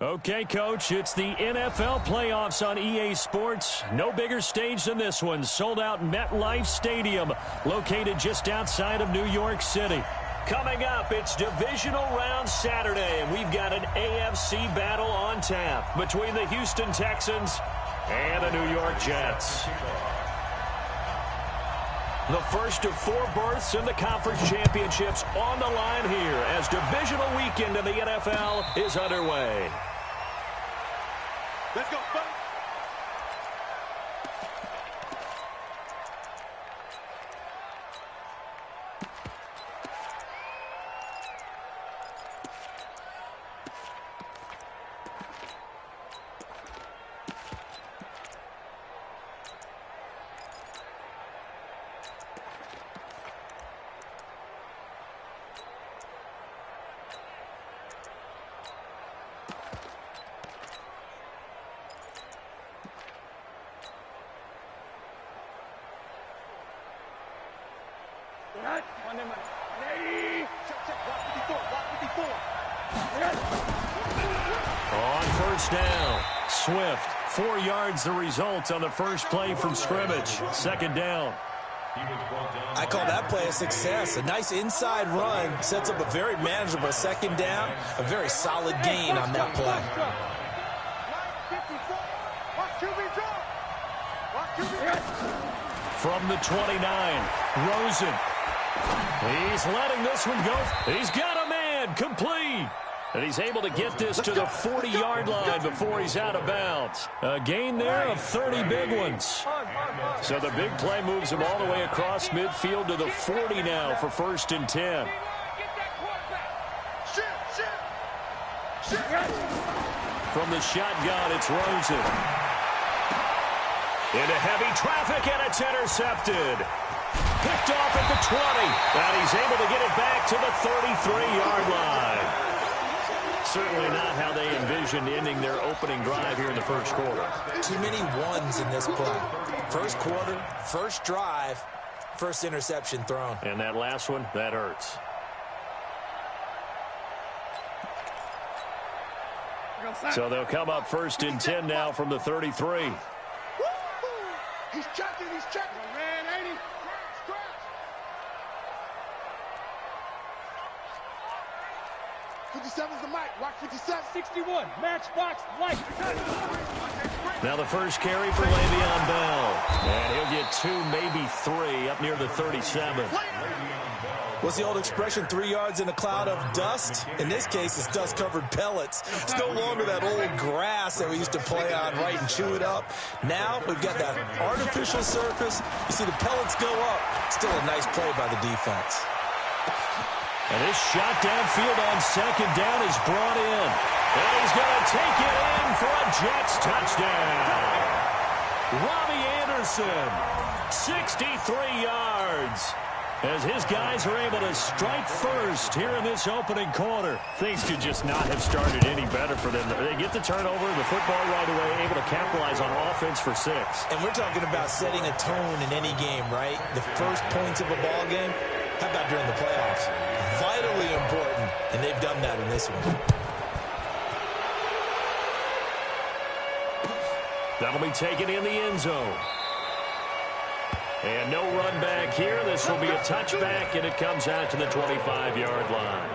Okay, Coach, it's the NFL playoffs on EA Sports. No bigger stage than this one. Sold out MetLife Stadium, located just outside of New York City. Coming up, it's Divisional Round Saturday, and we've got an AFC battle on tap between the Houston Texans and the New York Jets. The first of 4 berths in the conference championships on the line here as divisional weekend in the NFL is underway. Let's go, buddy. On first down, Swift, 4 yards the result on the first play from scrimmage. Second down. I call that play a success. A nice inside run sets up a very manageable second down. A very solid gain on that play. From the 29, Rosen. He's letting this one go. He's got a man, complete. And he's able to get this to the 40-yard line before he's out of bounds. A gain there of 30 big ones. So the big play moves him all the way across midfield to the 40 now for 1st and 10. From the shotgun, it's Rosen. Into heavy traffic, and it's intercepted. Picked off at the 20, and he's able to get it back to the 33-yard line. Certainly not how they envisioned ending their opening drive here in the first quarter. Too many ones in this play. First quarter, first drive, first interception thrown. And that last one, that hurts. So they'll come up 1st and 10 now from the 33. He's checking, man, ain't he? Scratch. 57's the mic. Watch 57. 61. Matchbox light. Now the first carry for Le'Veon Bell. And he'll get 2, maybe 3 up near the 37. What's the old expression, 3 yards in a cloud of dust? In this case, it's dust-covered pellets. It's no longer that old grass that we used to play on, right, and chew it up. Now we've got that artificial surface. You see the pellets go up. Still a nice play by the defense. And this shot downfield on second down is brought in. And he's going to take it in for a Jets touchdown. Robbie Anderson, 63 yards. As his guys are able to strike first here in this opening quarter. Things could just not have started any better for them. They get the turnover, the football right away, able to capitalize on offense for 6. And we're talking about setting a tone in any game, right? The first points of a ball game. How about during the playoffs? Vitally important, and they've done that in this one. That'll be taken in the end zone. And no run back here. This will be a touchback, and it comes out to the 25-yard line.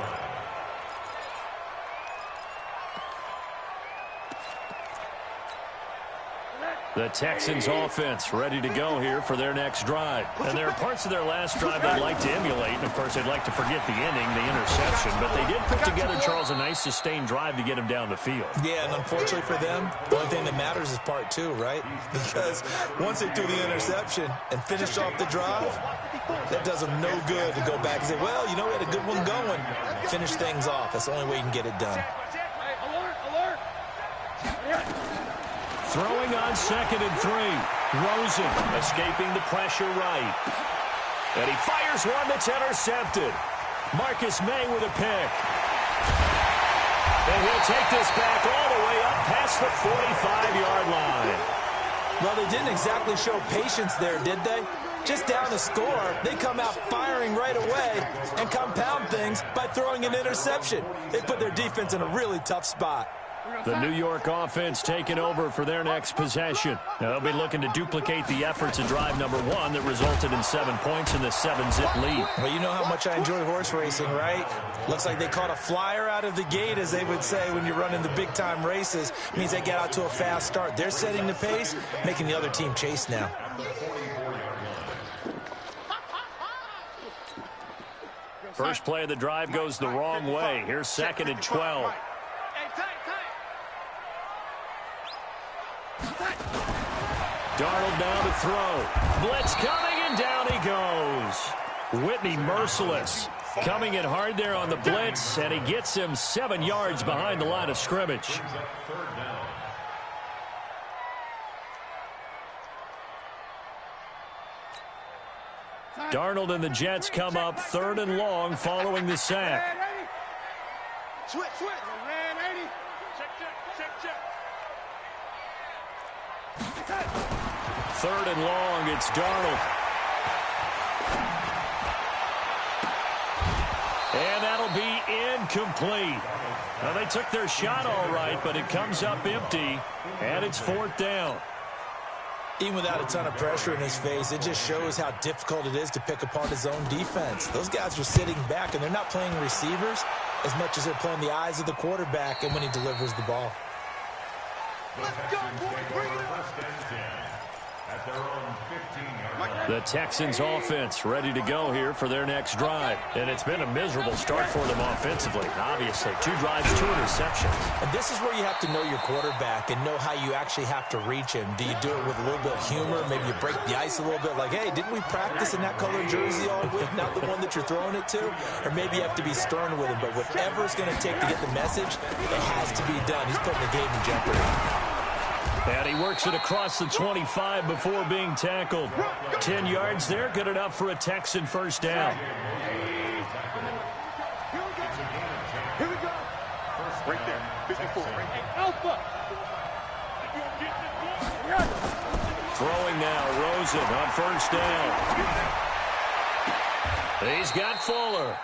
The Texans offense ready to go here for their next drive. And there are parts of their last drive they'd like to emulate. And, of course, they'd like to forget the inning, the interception. But they did put together, Charles, a nice sustained drive to get him down the field. Yeah, and unfortunately for them, the only thing that matters is part 2, right? Because once they threw the interception and finished off the drive, that does them no good to go back and say, well, you know, we had a good one going. Finish things off. That's the only way you can get it done. Throwing on 2nd and 3. Rosen escaping the pressure right. And he fires one that's intercepted. Marcus May with a pick. And he'll take this back all the way up past the 45-yard line. Well, they didn't exactly show patience there, did they? Just down the score, they come out firing right away and compound things by throwing an interception. They put their defense in a really tough spot. The New York offense taking over for their next possession. Now they'll be looking to duplicate the efforts of drive number 1 that resulted in 7 points in the 7-zip lead. Well, you know how much I enjoy horse racing, right? Looks like they caught a flyer out of the gate, as they would say when you're running the big-time races. It means they get out to a fast start. They're setting the pace, making the other team chase now. First play of the drive goes the wrong way. Here's 2nd and 12. Darnold now to throw. Blitz coming, and down he goes. Whitney merciless. Coming in hard there on the blitz, and he gets him 7 yards behind the line of scrimmage. Darnold and the Jets come up 3rd and long following the sack. Switch. Ran 80. Check. 3rd and long, it's Darnold. And that'll be incomplete. Now, they took their shot all right, but it comes up empty, and it's 4th down. Even without a ton of pressure in his face, it just shows how difficult it is to pick apart his own defense. Those guys are sitting back, and they're not playing receivers as much as they're playing the eyes of the quarterback and when he delivers the ball. Let's go, boy. Bring it up. At their own 15-yard line. The Texans offense ready to go here for their next drive. And it's been a miserable start for them offensively. Obviously, 2 drives, 2 interceptions. And this is where you have to know your quarterback and know how you actually have to reach him. Do you do it with a little bit of humor? Maybe you break the ice a little bit like, hey, didn't we practice in that color jersey all week? Not the one that you're throwing it to? Or maybe you have to be stern with him. But whatever it's going to take to get the message, it has to be done. He's putting the game in jeopardy. And he works it across the 25 before being tackled. 10 yards there, good enough for a Texan first down. Here we go. Right there. 54. Alpha. Throwing now, Rosen on first down. He's got Fuller.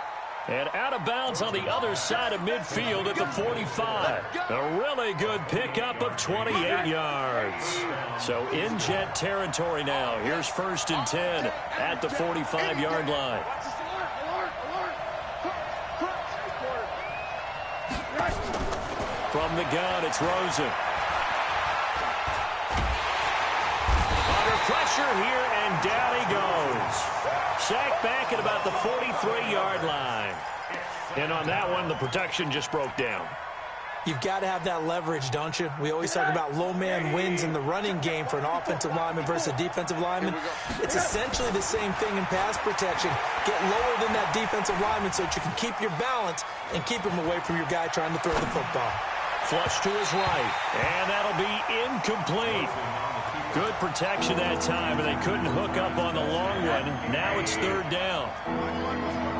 And out of bounds on the other side of midfield at the 45. A really good pickup of 28 yards. So in Jet territory now. Here's 1st and 10 at the 45-yard line. From the gun, it's Rosen. Under pressure here, and down he goes. Sacked back at about the 43-yard line. And on that one, the protection just broke down. You've got to have that leverage, don't you? We always talk about low man wins in the running game for an offensive lineman versus a defensive lineman. It's essentially the same thing in pass protection. Get lower than that defensive lineman so that you can keep your balance and keep him away from your guy trying to throw the football. Flush to his right, and that'll be incomplete. Good protection that time, and they couldn't hook up on the long one. Now it's 3rd down.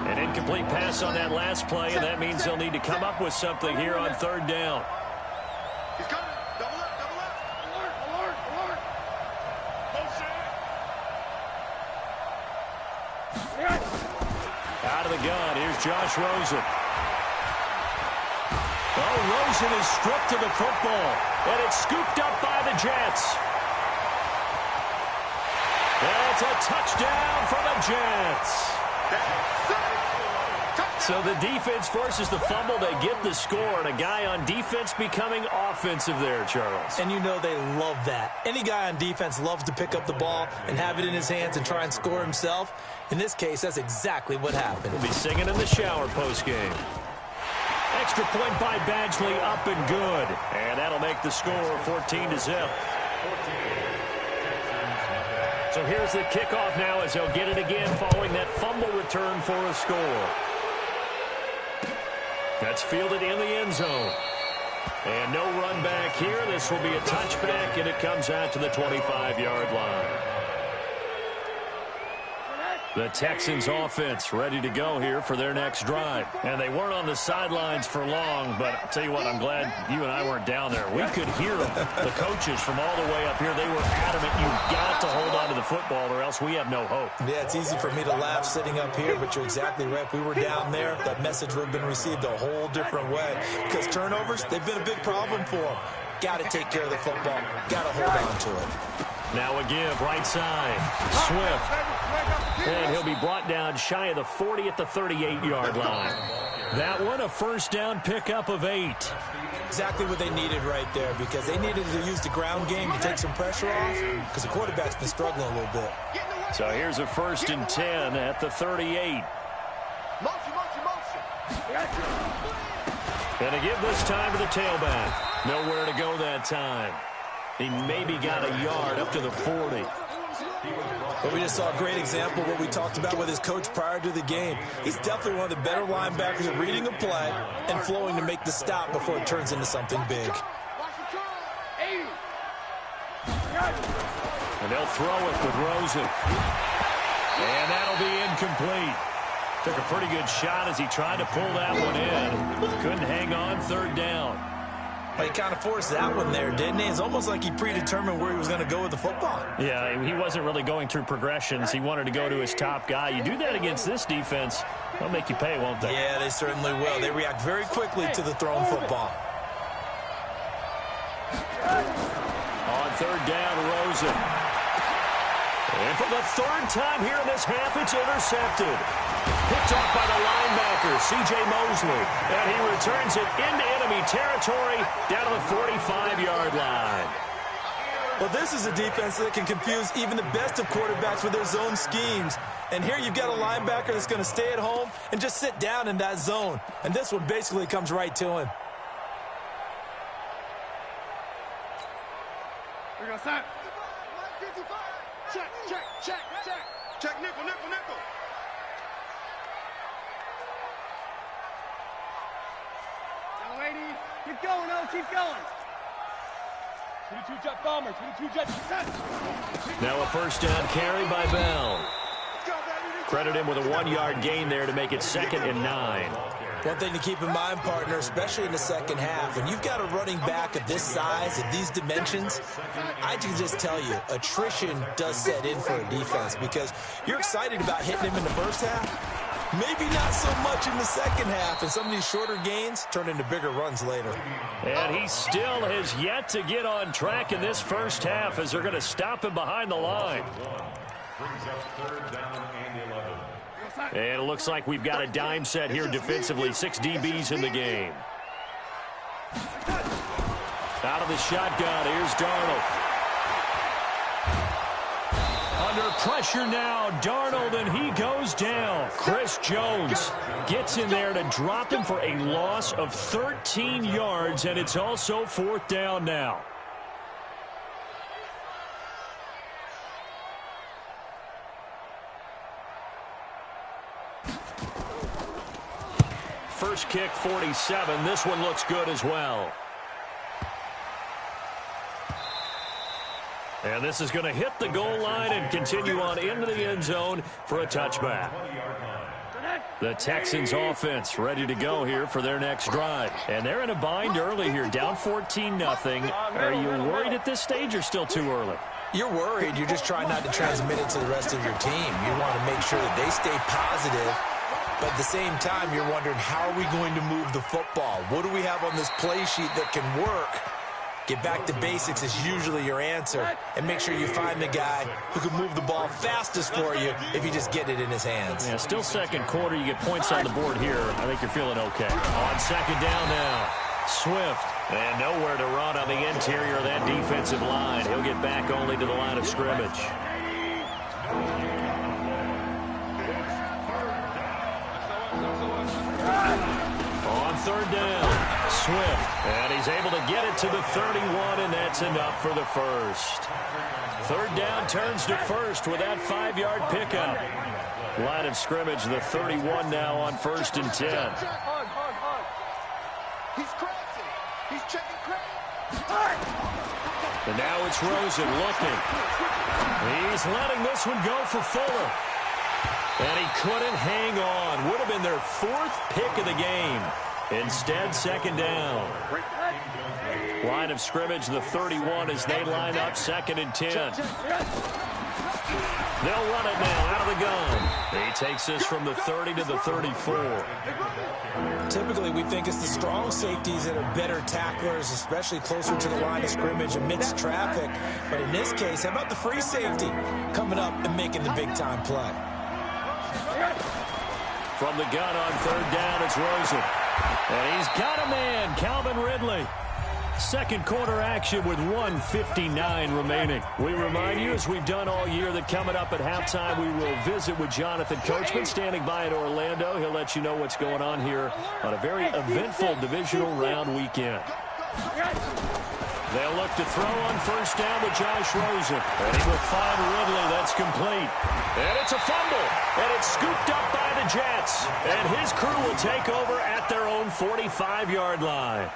An incomplete pass on that last play, and that means they'll need to come up with something here on 3rd down. He's coming. Double up. Alert. Out of the gun, here's Josh Rosen. Oh, Rosen is stripped to the football, and it's scooped up by the Jets. That's a touchdown for the Jets. So the defense forces the fumble. They get the score, and a guy on defense becoming offensive there, Charles. And you know they love that. Any guy on defense loves to pick up the ball and have it in his hands and try and score himself. In this case, that's exactly what happened. He'll be singing in the shower postgame. Extra point by Badgley, up and good. And that'll make the score 14-0. So here's the kickoff now as they'll get it again following that fumble return for a score. That's fielded in the end zone. And no run back here. This will be a touchback, and it comes out to the 25-yard line. The Texans offense ready to go here for their next drive. And they weren't on the sidelines for long, but I'll tell you what, I'm glad you and I weren't down there. We could hear them. The coaches from all the way up here, they were adamant, you've got to hold on to the football or else we have no hope. Yeah, it's easy for me to laugh sitting up here, but you're exactly right. If we were down there, that message would have been received a whole different way. Because turnovers, they've been a big problem for them. Got to take care of the football. Got to hold on to it. Now a give, right side. Swift. And he'll be brought down shy of the 40 at the 38-yard line. That one, a first down pickup of 8. Exactly what they needed right there, because they needed to use the ground game to take some pressure off, because the quarterback's been struggling a little bit. So here's a 1st and 10 at the 38. And a give this time to the tailback. Nowhere to go that time. He maybe got a yard up to the 40. But we just saw a great example of what we talked about with his coach prior to the game. He's definitely one of the better linebackers at reading a play and flowing to make the stop before it turns into something big. And they'll throw it with Rosen. And that'll be incomplete. Took a pretty good shot as he tried to pull that one in. Couldn't hang on, 3rd down. He kind of forced that one there, didn't he? It's almost like he predetermined where he was going to go with the football. Yeah, he wasn't really going through progressions. He wanted to go to his top guy. You do that against this defense, they'll make you pay, won't they? Yeah, they certainly will. They react very quickly to the thrown football. On 3rd down, Rosen. And for the 3rd time here in this half, it's intercepted. Picked off by the linebacker, C.J. Mosley. And he returns it into enemy territory down to the 45-yard line. Well, this is a defense that can confuse even the best of quarterbacks with their zone schemes. And here you've got a linebacker that's going to stay at home and just sit down in that zone. And this one basically comes right to him. We're going to start. Check, check, check, check. Check, nickel, nickel, nickel. Young lady, keep going, oh, keep going. 22 jet bomber, 22 jet set. Now a 1st down carry by Bell. Credit him with a 1-yard gain there to make it 2nd and 9. One thing to keep in mind, partner, especially in the second half, when you've got a running back of this size, of these dimensions, I can just tell you, attrition does set in for a defense because you're excited about hitting him in the first half, maybe not so much in the second half, and some of these shorter gains turn into bigger runs later. And he still has yet to get on track in this first half as they're going to stop him behind the line. Brings up 3rd down and 11. And it looks like we've got a dime set here defensively. 6 DBs in the game. Out of the shotgun, here's Darnold. Under pressure now, Darnold, and he goes down. Chris Jones gets in there to drop him for a loss of 13 yards, and it's also 4th down now. First kick, 47. This one looks good as well. And this is going to hit the goal line and continue on into the end zone for a touchback. The Texans offense ready to go here for their next drive. And they're in a bind early here, down 14-0. Are you worried at this stage or still too early? You're worried. You're just trying not to transmit it to the rest of your team. You want to make sure that they stay positive. But at the same time, you're wondering, how are we going to move the football? What do we have on this play sheet that can work? Get back to basics is usually your answer. And make sure you find the guy who can move the ball fastest for you if you just get it in his hands. Yeah, still second quarter. You get points on the board here. I think you're feeling okay. On 2nd down now, Swift. And nowhere to run on the interior of that defensive line. He'll get back only to the line of scrimmage. On 3rd down, Swift. And he's able to get it to the 31, and that's enough for the first. 3rd down turns to first with that 5-yard pickup. Line of scrimmage, the 31 now on 1st and 10. He's crossing. He's checking credit. And now it's Rosen looking. He's letting this one go for Fuller. And he couldn't hang on. Would have been their 4th pick of the game. Instead, second down. Line of scrimmage, the 31 as they line up 2nd and 10. They'll run it now out of the gun. He takes this from the 30 to the 34. Typically, we think it's the strong safeties that are better tacklers, especially closer to the line of scrimmage amidst traffic. But in this case, how about the free safety coming up and making the big-time play? From the gun on 3rd down, it's Rosen. And he's got a man, Calvin Ridley. Second quarter action with 1:59 remaining. We remind you, as we've done all year, that coming up at halftime, we will visit with Jonathan Coachman standing by in Orlando. He'll let you know what's going on here on a very eventful divisional round weekend. They'll look to throw on 1st down with Josh Rosen. And he will find Ridley. That's complete. And it's a fumble. And it's scooped up by the Jets. And his crew will take over at their own 45-yard line.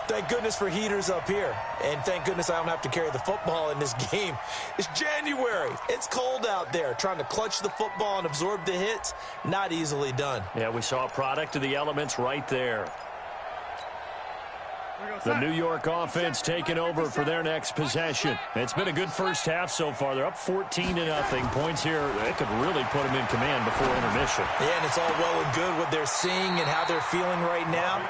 Thank goodness for heaters up here. And thank goodness I don't have to carry the football in this game. It's January. It's cold out there. Trying to clutch the football and absorb the hits, not easily done. Yeah, we saw a product of the elements right there. The New York offense taking over for their next possession. It's been a good first half so far. They're up 14-0. Points here, they could really put them in command before intermission. Yeah, and it's all well and good what they're seeing and how they're feeling right now.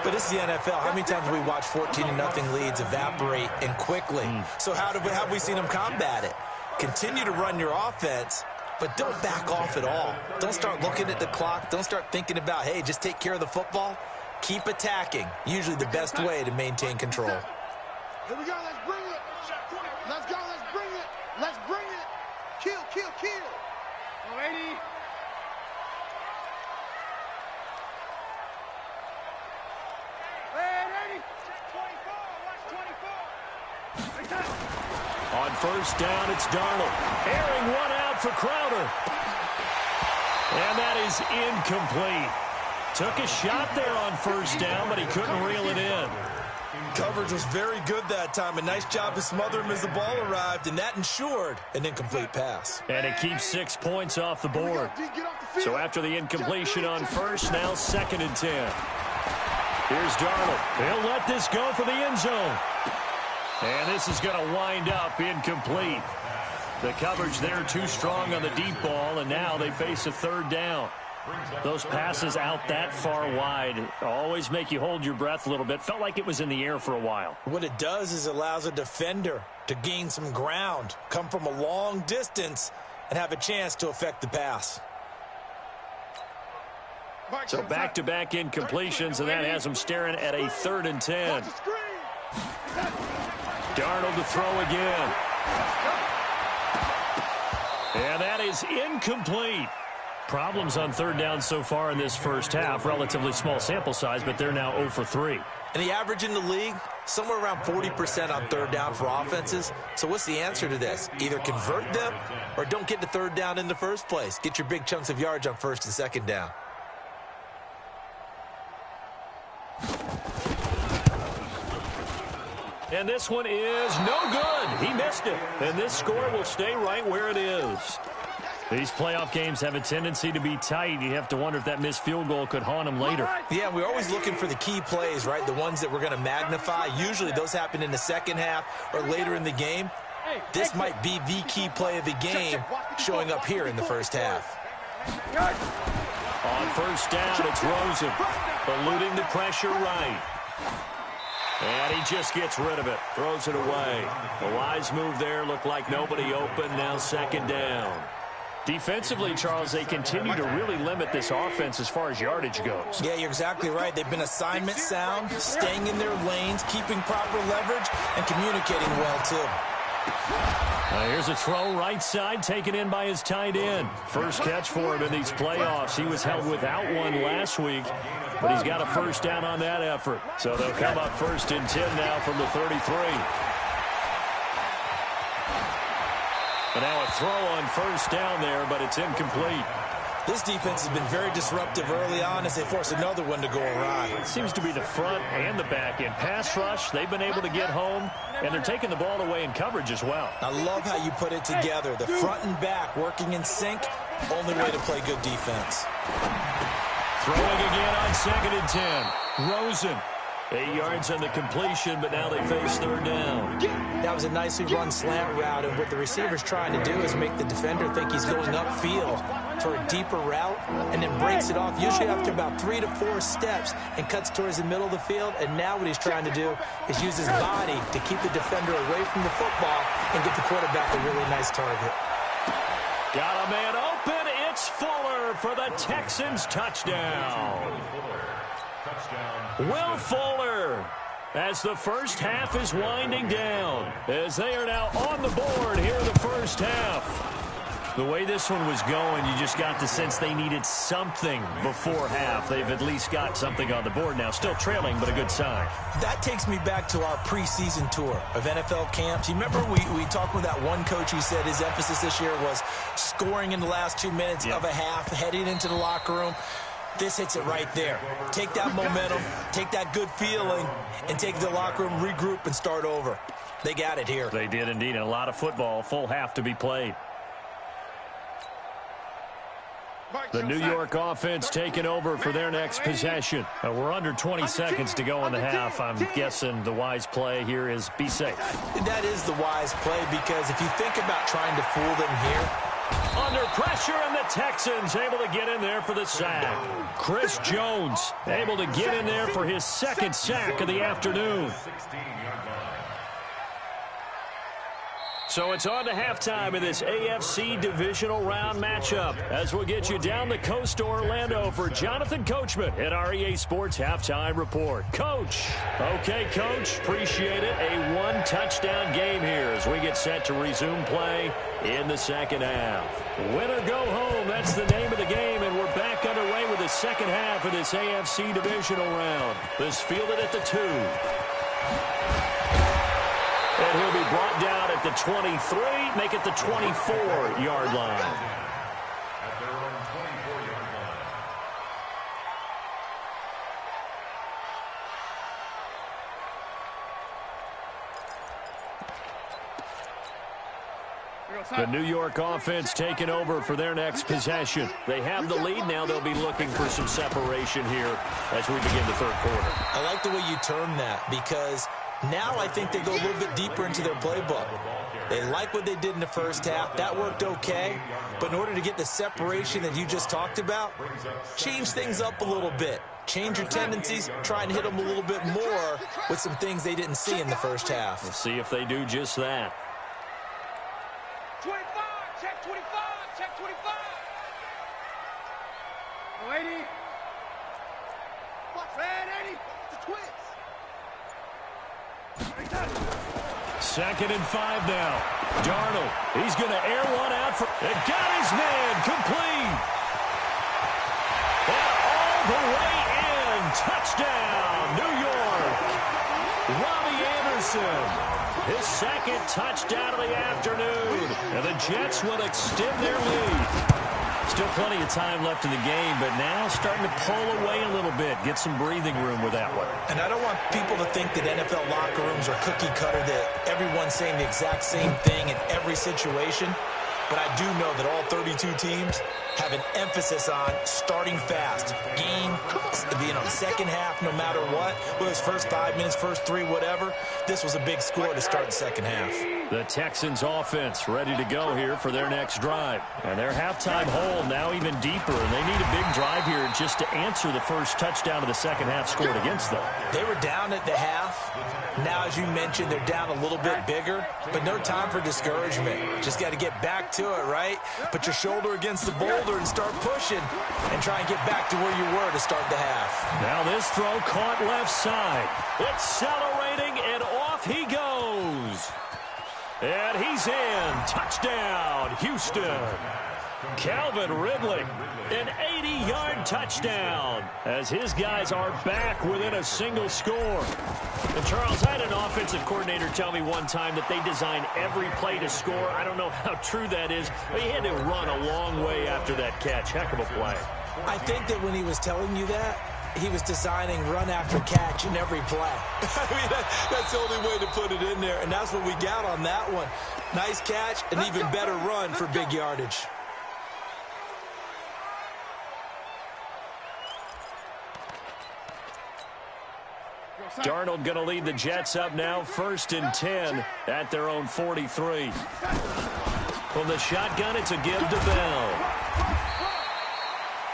But this is the NFL. How many times have we watched 14-0 leads evaporate and quickly? So how have we seen them combat it? Continue to run your offense, but don't back off at all. Don't start looking at the clock. Don't start thinking about, hey, just take care of the football. Keep attacking. Usually the best way to maintain control. Here we go. Let's bring it. Let's go. Let's bring it. Let's bring it. Kill, kill, kill. Alrighty. On 1st down, it's Darnold. Airing one out for Crowder. And that is incomplete. Took a shot there on 1st down, but he couldn't reel it in. Coverage was very good that time. A nice job to smother him as the ball arrived, and that ensured an incomplete pass. And it keeps 6 points off the board. So after the incompletion on 1st, now 2nd and 10. Here's Darnold. He'll let this go for the end zone. And this is going to wind up incomplete. The coverage there too strong on the deep ball, and now they face a 3rd down. Those passes out that far wide always make you hold your breath a little bit. Felt like it was in the air for a while. What it does is it allows a defender to gain some ground, come from a long distance, and have a chance to affect the pass. So back-to-back incompletions, and that has them staring at a 3rd and 10. Darnold to throw again. And that is incomplete. Problems on 3rd down so far in this first half. Relatively small sample size, but they're now 0 for 3. And the average in the league, somewhere around 40% on 3rd down for offenses. So what's the answer to this? Either convert them or don't get to 3rd down in the first place. Get your big chunks of yards on 1st and 2nd down. And this one is no good. He missed it. And this score will stay right where it is. These playoff games have a tendency to be tight. You have to wonder if that missed field goal could haunt them later. Yeah, we're always looking for the key plays, right? The ones that we're going to magnify. Usually those happen in the second half or later in the game. This might be the key play of the game showing up here in the first half. On 1st down, it's Rosen. Eluding the pressure right. And he just gets rid of it. Throws it away. A wise move there. Looked like nobody open. Now 2nd down. Defensively, Charles, they continue to really limit this offense as far as yardage goes. Yeah, you're exactly right. They've been assignment sound, staying in their lanes, keeping proper leverage, and communicating well, too. Here's a throw right side, taken in by his tight end. First catch for him in these playoffs. He was held without one last week, but he's got a 1st down on that effort. So they'll come up 1st and 10 now from the 33. And now a throw on 1st down there, but it's incomplete. This defense has been very disruptive early on as they force another one to go awry. It seems to be the front and the back end. Pass rush, they've been able to get home, and they're taking the ball away in coverage as well. I love how you put it together. The front and back working in sync, only way to play good defense. Throwing again on 2nd and 10. Rosen. 8 yards on the completion, but now they face 3rd down. That was a nicely run slant route, and what the receiver's trying to do is make the defender think he's going upfield for a deeper route, and then breaks it off, usually after about 3 to 4 steps, and cuts towards the middle of the field. And now what he's trying to do is use his body to keep the defender away from the football and get the quarterback a really nice target. Got a man open. It's Fuller for the Texans touchdown. Will Fuller, as the first half is winding down, as they are now on the board here in the first half. The way this one was going, you just got the sense they needed something before half. They've at least got something on the board now. Still trailing, but a good sign. That takes me back to our preseason tour of NFL camps. You remember we talked with that one coach who said his emphasis this year was scoring in the last 2 minutes of a half, heading into the locker room. This hits it right there. Take that momentum, take that good feeling, and take the locker room, regroup, and start over. They got it here. They did indeed, and a lot of football, full half to be played. The New York offense taking over for their next possession. We're under 20 seconds to go in the half. I'm guessing the wise play here is be safe. That is the wise play, because if you think about trying to fool them here, under pressure, and the Texans able to get in there for the sack. Chris Jones able to get in there for his 2nd sack of the afternoon. So it's on to halftime in this AFC divisional round matchup as we'll get you down the coast to Orlando for Jonathan Coachman at our EA Sports Halftime Report. Coach. Okay, Coach. Appreciate it. A 1-touchdown game here as we get set to resume play in the second half. Win or go home, that's the name of the game, and we're back underway with the second half of this AFC divisional round. This fielded at the 2. And he'll be brought down at the 23, make it the 24-yard line. At their own 24-yard line. The New York offense taking over for their next possession. They have the lead. Now they'll be looking for some separation here as we begin the 3rd quarter. I like the way you term that, because now I think they go a little bit deeper into their playbook. They like what they did in the first half. That worked okay. But in order to get the separation that you just talked about, change things up a little bit. Change your tendencies, try and hit them a little bit more with some things they didn't see in the first half. We'll see if they do just that. 25, check 25, check 25. 80. Red 80. The twins. 2nd and 5 now. Darnold, he's going to air one out for... It got his man complete. And all the way in. Touchdown, New York. Robbie Anderson. His 2nd touchdown of the afternoon. And the Jets will extend their lead. Still plenty of time left in the game, but now starting to pull away a little bit. Get some breathing room with that one. And I don't want people to think that NFL locker rooms are cookie cutter, that everyone's saying the exact same thing in every situation. But I do know that all 32 teams have an emphasis on starting fast. Game, being on the second half no matter what. Whether it's first 5 minutes, first 3, whatever. This was a big score to start the second half. The Texans offense ready to go here for their next drive. And their halftime hole now even deeper. And they need a big drive here just to answer the first touchdown of the second half scored against them. They were down at the half. Now, as you mentioned, they're down a little bit bigger. But no time for discouragement. Just got to get back to it, right? Put your shoulder against the boulder and start pushing. And try and get back to where you were to start the half. Now this throw caught left side. Accelerating, and off he goes. And he's in. Touchdown, Houston. Calvin Ridley, an 80-yard touchdown as his guys are back within a single score. And Charles, I had an offensive coordinator tell me one time that they design every play to score. I don't know how true that is, but he had to run a long way after after that catch. Heck of a play. I think that when he was telling you that, he was designing run after catch in every play. I mean, that's the only way to put it in there, and that's what we got on that one. Nice catch, an even better run for big yardage. Darnold going to lead the Jets up now, 1st and 10 at their own 43. From the shotgun, it's a give to Bell.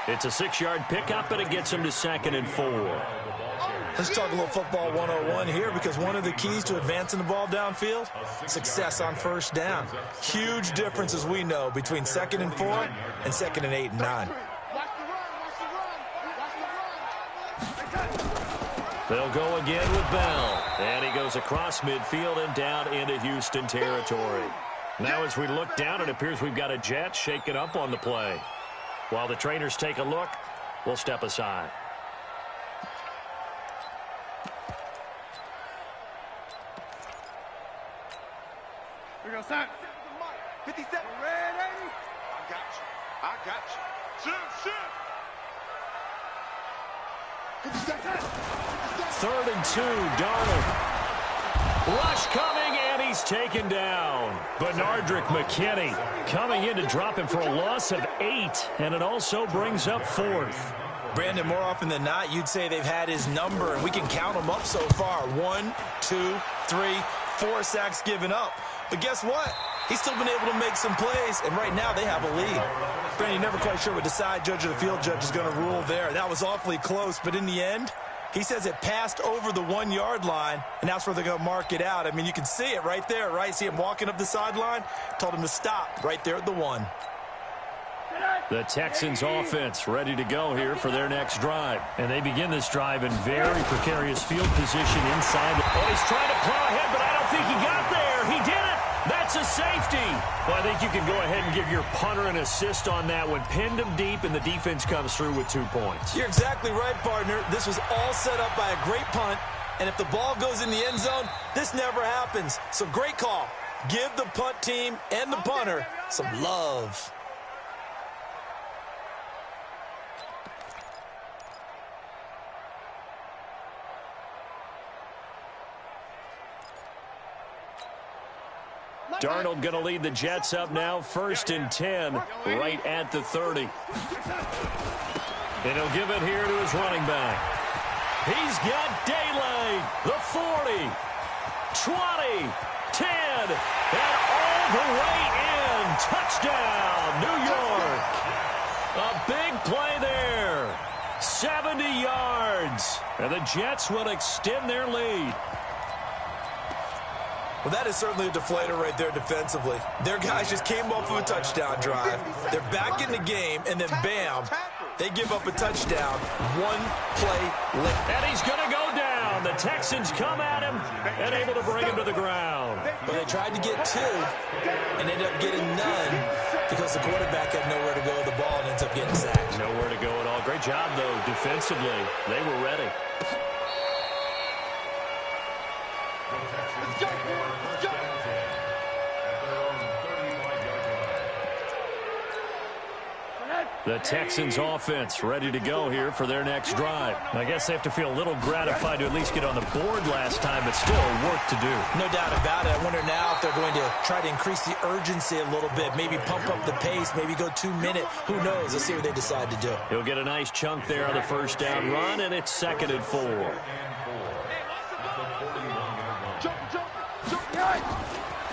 It's a 6-yard pickup, and it gets him to 2nd and 4. Let's talk a little football 101 here, because one of the keys to advancing the ball downfield, success on 1st down. Huge difference, as we know, between 2nd and 4 and 2nd and 8 and 9. They'll go again with Bell. And he goes across midfield and down into Houston territory. Now as we look down, it appears we've got a Jet shaken up on the play. While the trainers take a look, we'll step aside. Here we go, Sack. 57. Ready? I got you. Shoot. 3rd and 2, Darnold. Rush coming, and he's taken down. Benardrick McKinney coming in to drop him for a loss of 8, and it also brings up 4th. Brandon, more often than not, you'd say they've had his number, and we can count them up so far. 1, 2, 3, 4 sacks given up. But guess what? He's still been able to make some plays, and right now they have a lead. Brandon, you're never quite sure what the side judge or the field judge is going to rule there. That was awfully close, but in the end, he says it passed over the 1-yard line, and that's where they're going to mark it out. I mean, you can see it right there, right? See him walking up the sideline? Told him to stop right there at the 1. The Texans offense ready to go here for their next drive. And they begin this drive in very precarious field position inside. Oh, he's trying to plow ahead, but I don't think he got there. He did it. That's a safety. Well, I think you can go ahead and give your punter an assist on that one. Pinned him deep, and the defense comes through with 2 points. You're exactly right, partner. This was all set up by a great punt, and if the ball goes in the end zone, this never happens. So great call. Give the punt team and the punter some love. Darnold going to lead the Jets up now, 1st and 10, right at the 30. And he'll give it here to his running back. He's got daylight. The 40, 20, 10, and all the way in. Touchdown, New York. A big play there. 70 yards. And the Jets will extend their lead. Well, that is certainly a deflator right there defensively. Their guys just came off of a touchdown drive. They're back in the game, and then bam, they give up a touchdown. 1 play late. And he's going to go down. The Texans come at him and able to bring him to the ground. But they tried to get 2 and ended up getting none because the quarterback had nowhere to go with the ball and ends up getting sacked. Nowhere to go at all. Great job, though, defensively. They were ready. The Texans offense ready to go here for their next drive. I guess they have to feel a little gratified to at least get on the board last time, but still work to do. No doubt about it. I wonder now if they're going to try to increase the urgency a little bit, maybe pump up the pace, maybe go 2 minute. Who knows? Let's see what they decide to do. He'll get a nice chunk there on the 1st down run, and it's 2nd and 4.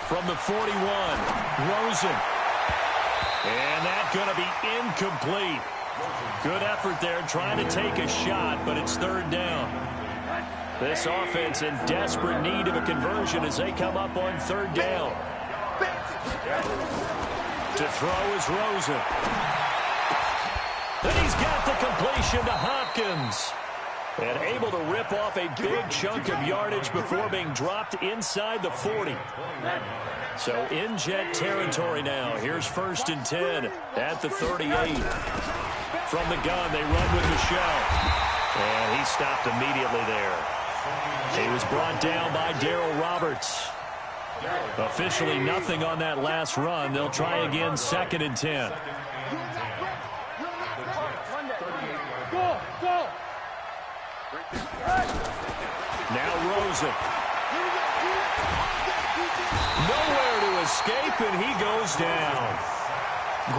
From the 41, Rosen. And that's going to be incomplete. Good effort there trying to take a shot, but it's 3rd down. This offense in desperate need of a conversion as they come up on 3rd down. To throw is Rosen. And he's got the completion to Hopkins. And able to rip off a big chunk of yardage before being dropped inside the 40. So in Jet territory now. Here's 1st and 10 at the 38. From the gun, they run with Michelle. And he stopped immediately there. He was brought down by Darryl Roberts. Officially nothing on that last run. They'll try again 2nd and 10. Now Rosen. Nowhere to escape, and he goes down.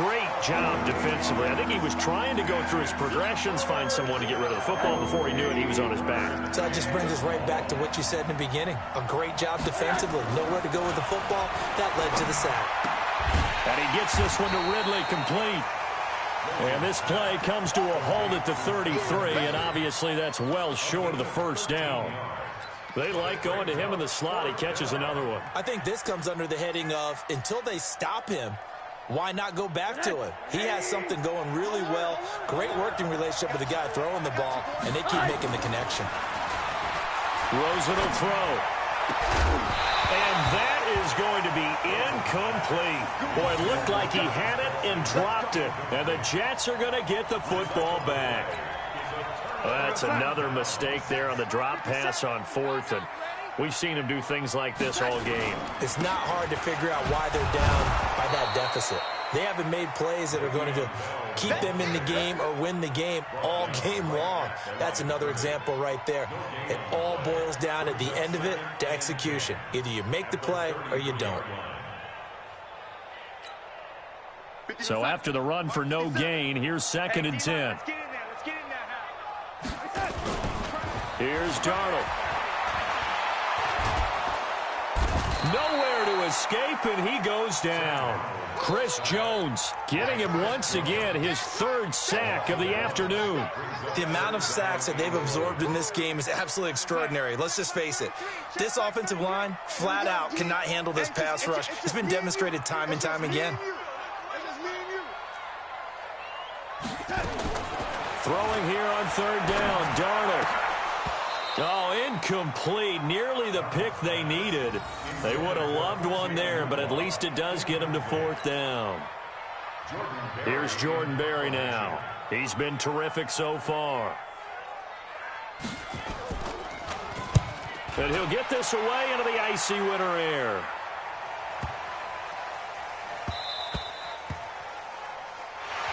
Great job defensively. I think he was trying to go through his progressions, find someone to get rid of the football. Before he knew it, he was on his back. So that just brings us right back to what you said in the beginning. A great job defensively. Nowhere to go with the football. That led to the sack. And he gets this one to Ridley, complete. And this play comes to a halt at the 33, and obviously that's well short of the first down. They like going to him in the slot. He catches another one. I think this comes under the heading of, until they stop him, why not go back to him? He has something going really well. Great working relationship with the guy throwing the ball, and they keep making the connection. Rosen will throw. And that is going to be incomplete. Boy, it looked like he had it and dropped it. And the Jets are going to get the football back. That's another mistake there on the drop pass on fourth. And we've seen him do things like this all game. It's not hard to figure out why they're down by that deficit. They haven't made plays that are going to keep them in the game or win the game all game long. That's another example right there. It all boils down at the end of it to execution. Either you make the play or you don't. So after the run for no gain, here's 2nd and 10. Here's Darnold. Nowhere to escape, and he goes down. Chris Jones getting him once again his 3rd sack of the afternoon. The amount of sacks that they've absorbed in this game is absolutely extraordinary. Let's just face it. This offensive line, flat out, cannot handle this pass rush. It's been demonstrated time and time again. Throwing here on 3rd down, Darnold. Oh, incomplete. Nearly the pick they needed. They would have loved one there, but at least it does get them to 4th down. Here's Jordan Berry now. He's been terrific so far. And he'll get this away into the icy winter air.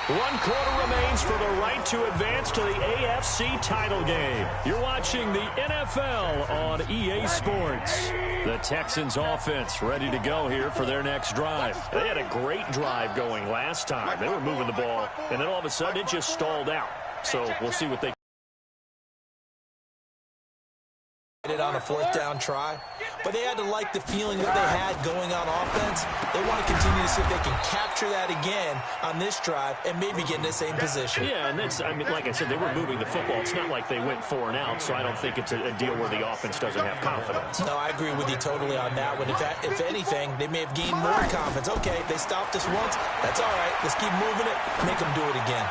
One quarter remains for the right to advance to the AFC title game. You're watching the NFL on EA Sports. The Texans offense ready to go here for their next drive. They had a great drive going last time. They were moving the ball, and then all of a sudden it just stalled out. So we'll see what they did on a 4th down try. But they had to like the feeling that they had going on offense. They want to continue to see if they can capture that again on this drive and maybe get in the same position. Yeah, and that's, I mean, like I said, they were moving the football. It's not like they went 4 and out, so I don't think it's a deal where the offense doesn't have confidence. No, I agree with you totally on that one. If anything, they may have gained more confidence. Okay, they stopped us once. That's all right. Let's keep moving it. Make them do it again.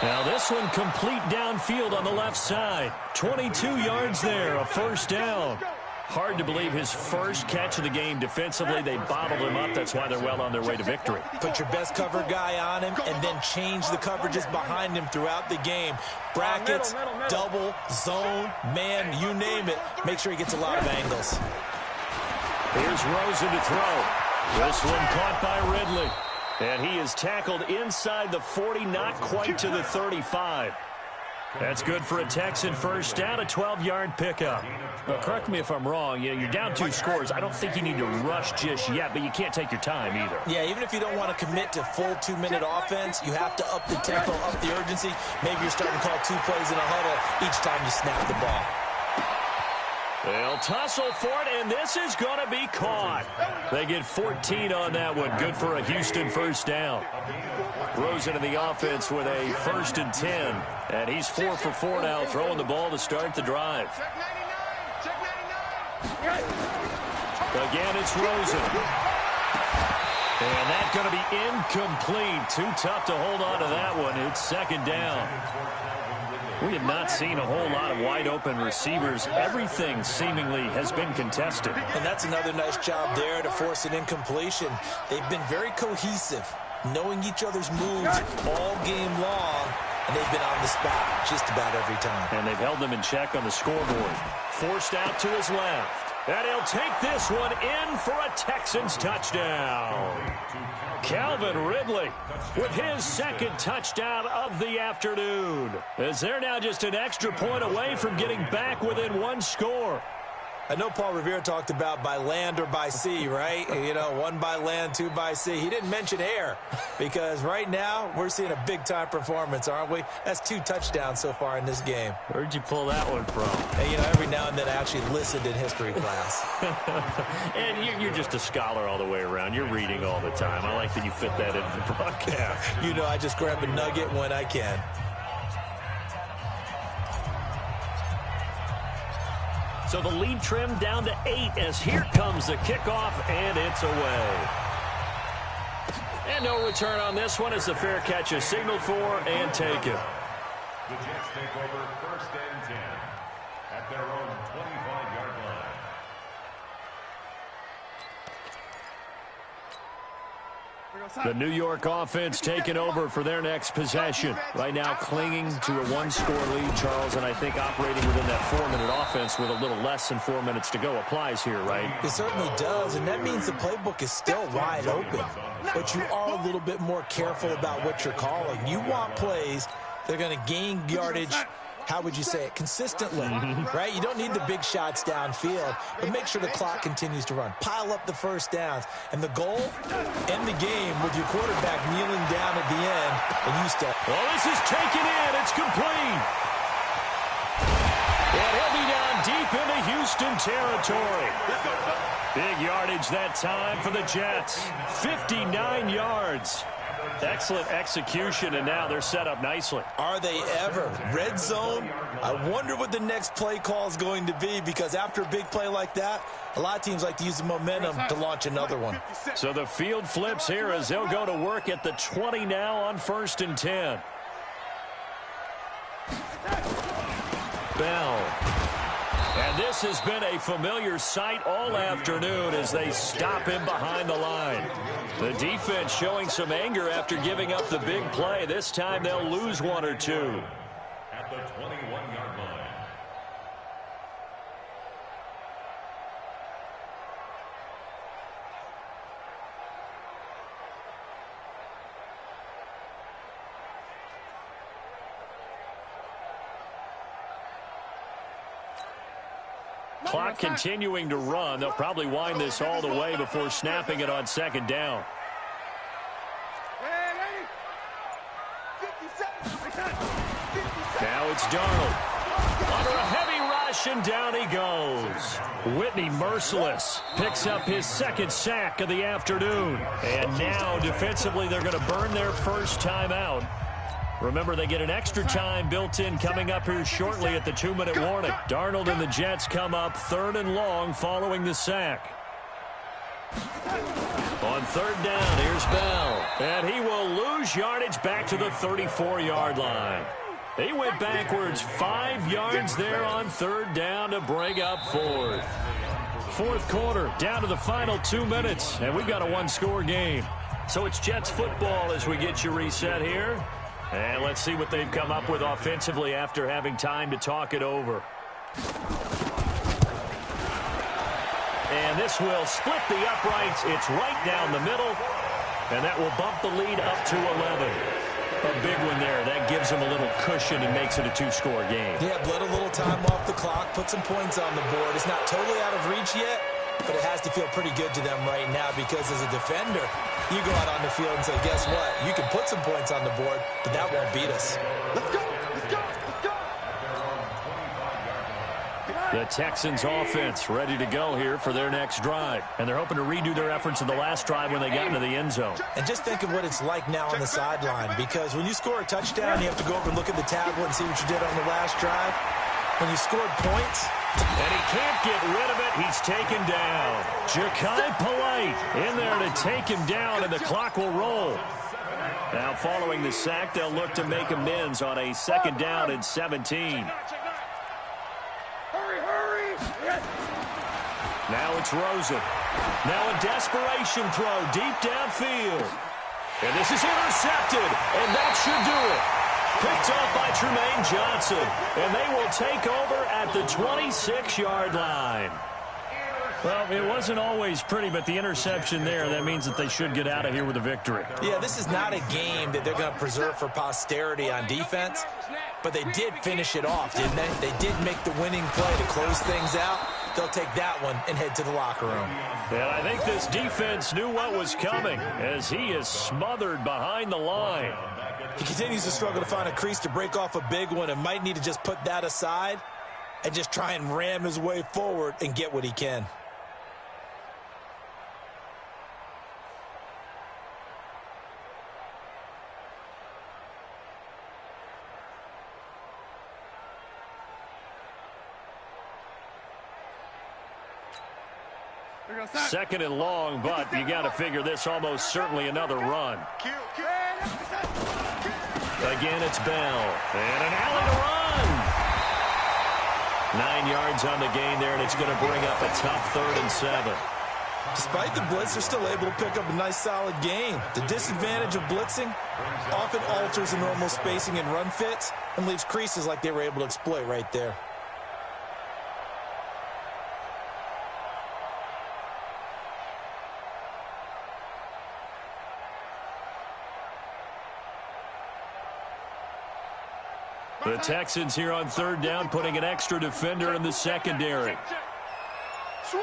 Now this one complete downfield on the left side. 22 yards there, a 1st down. Hard to believe his first catch of the game defensively. They bottled him up. That's why they're well on their way to victory. Put your best cover guy on him and then change the coverages behind him throughout the game. Brackets, double, zone, man, you name it. Make sure he gets a lot of angles. Here's Rosen to throw. This one caught by Ridley. And he is tackled inside the 40, not quite to the 35. That's good for a Texan 1st down, a 12-yard pickup. But correct me if I'm wrong, you're down 2 scores. I don't think you need to rush just yet, but you can't take your time either. Yeah, even if you don't want to commit to full 2-minute offense, you have to up the tempo, up the urgency. Maybe you're starting to call 2 plays in a huddle each time you snap the ball. They'll tussle for it, and this is going to be caught. They get 14 on that one. Good for a Houston 1st down. Rosen in the offense with a 1st and 10. And he's 4 for 4 now, throwing the ball to start the drive. Again, it's Rosen. And that's going to be incomplete. Too tough to hold on to that one. It's 2nd down. We have not seen a whole lot of wide-open receivers. Everything seemingly has been contested. And that's another nice job there to force an incompletion. They've been very cohesive, knowing each other's moves all game long, and they've been on the spot just about every time. And they've held them in check on the scoreboard. Forced out to his left. And he'll take this one in for a Texans touchdown. Calvin Ridley with his second touchdown of the afternoon, as they're now just an extra point away from getting back within one score. I know Paul Revere talked about by land or by sea, right? You know, one by land, two by sea. He didn't mention air because right now we're seeing a big-time performance, aren't we? That's 2 touchdowns so far in this game. Where'd you pull that one from? And, you know, every now and then I actually listened in history class. And you're just a scholar all the way around. You're reading all the time. I like that you fit that into the broadcast. You know, I just grab a nugget when I can. So the lead trimmed down to 8 as here comes the kickoff, and it's away. And no return on this one as the fair catch is signaled for and taken. The Jets take over 1st and 10 at their own 25-yard line. The New York offense taking over for their next possession. Right now clinging to a 1-score lead, Charles, and I think operating within that 4-minute offense with a little less than 4 minutes to go applies here, right? It certainly does, and that means the playbook is still wide open. But you are a little bit more careful about what you're calling. You want plays that are going to gain yardage, how would you say it, consistently, right? You don't need the big shots downfield, but make sure the clock continues to run. Pile up the first downs. And the goal, end the game with your quarterback kneeling down at the end, and you still. Well, this is taken in. It's complete. And he'll be down deep into Houston territory. Big yardage that time for the Jets. 59 yards. Excellent execution, and now they're set up nicely. Are they ever? Red zone? I wonder what the next play call is going to be, because after a big play like that, a lot of teams like to use the momentum to launch another one. So the field flips here as they'll go to work at the 20 now on 1st and 10. Bell. And this has been a familiar sight all afternoon as they stop him behind the line. The defense showing some anger after giving up the big play. This time they'll lose 1 or 2. At the 21-yard line. Clock continuing to run. They'll probably wind this all the way before snapping it on 2nd down. Now it's Darnold. Under a heavy rush, and down he goes. Whitney merciless. Picks up his 2nd sack of the afternoon. And now defensively they're going to burn their first timeout. Remember, they get an extra time built in coming up here shortly at the 2-minute warning. Darnold and the Jets come up 3rd and long following the sack. On 3rd down, here's Bell. And he will lose yardage back to the 34-yard line. He went backwards 5 yards there on 3rd down to bring up 4th. 4th quarter, down to the final 2 minutes, and we've got a 1-score game. So it's Jets football as we get you reset here. And let's see what they've come up with offensively after having time to talk it over. And this will split the uprights. It's right down the middle. And that will bump the lead up to 11. A big one there. That gives them a little cushion and makes it a 2-score game. Yeah, bled a little time off the clock, put some points on the board. It's not totally out of reach yet, but it has to feel pretty good to them right now, because as a defender, you go out on the field and say, guess what? You can put some points on the board, but that won't beat us. Let's go! Let's go! Let's go! The Texans offense ready to go here for their next drive. And they're hoping to redo their efforts in the last drive when they got into the end zone. And just think of what it's like now on the sideline, because when you score a touchdown, you have to go over and look at the tablet and see what you did on the last drive. When you scored points, and he can't get rid of it. He's taken down. Ja'Kai Polite in there to take him down, and the clock will roll. Now following the sack, they'll look to make amends on a 2nd down and 17. Now it's Rosen. Now a desperation throw deep downfield. And this is intercepted, and that should do it. Picked off by Tremaine Johnson, and they will take over at the 26-yard line. Well, it wasn't always pretty, but the interception there, that means that they should get out of here with a victory. Yeah, this is not a game that they're going to preserve for posterity on defense, but they did finish it off, didn't they? They did make the winning play to close things out. They'll take that one and head to the locker room. And I think this defense knew what was coming as he is smothered behind the line. He continues to struggle to find a crease to break off a big one and might need to just put that aside and just try and ram his way forward and get what he can. Second and long, but you got to figure this almost certainly another run. Again, it's Bell. And an alley to run. 9 yards on the gain there, and it's going to bring up a tough 3rd and 7. Despite the blitz, they're still able to pick up a nice solid gain. The disadvantage of blitzing often alters the normal spacing and run fits and leaves creases like they were able to exploit right there. The Texans here on 3rd down, putting an extra defender in the secondary. Switch.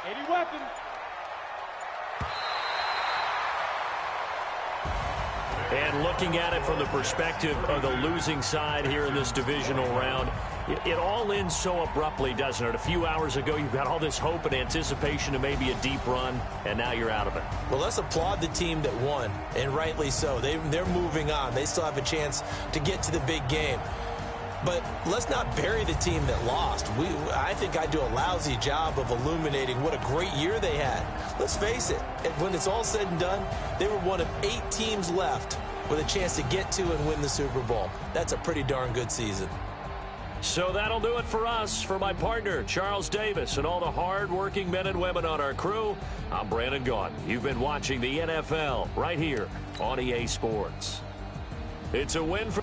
80 weapons. And looking at it from the perspective of the losing side here in this divisional round, it all ends so abruptly, doesn't it? A few hours ago, you've got all this hope and anticipation of maybe a deep run, and now you're out of it. Well, let's applaud the team that won, and rightly so. They're moving on. They still have a chance to get to the big game. But let's not bury the team that lost. I think I do a lousy job of illuminating what a great year they had. Let's face it, when it's all said and done, they were one of 8 teams left with a chance to get to and win the Super Bowl. That's a pretty darn good season. So that'll do it for us. For my partner, Charles Davis, and all the hard-working men and women on our crew, I'm Brandon Gaudin. You've been watching the NFL right here on EA Sports. It's a win for...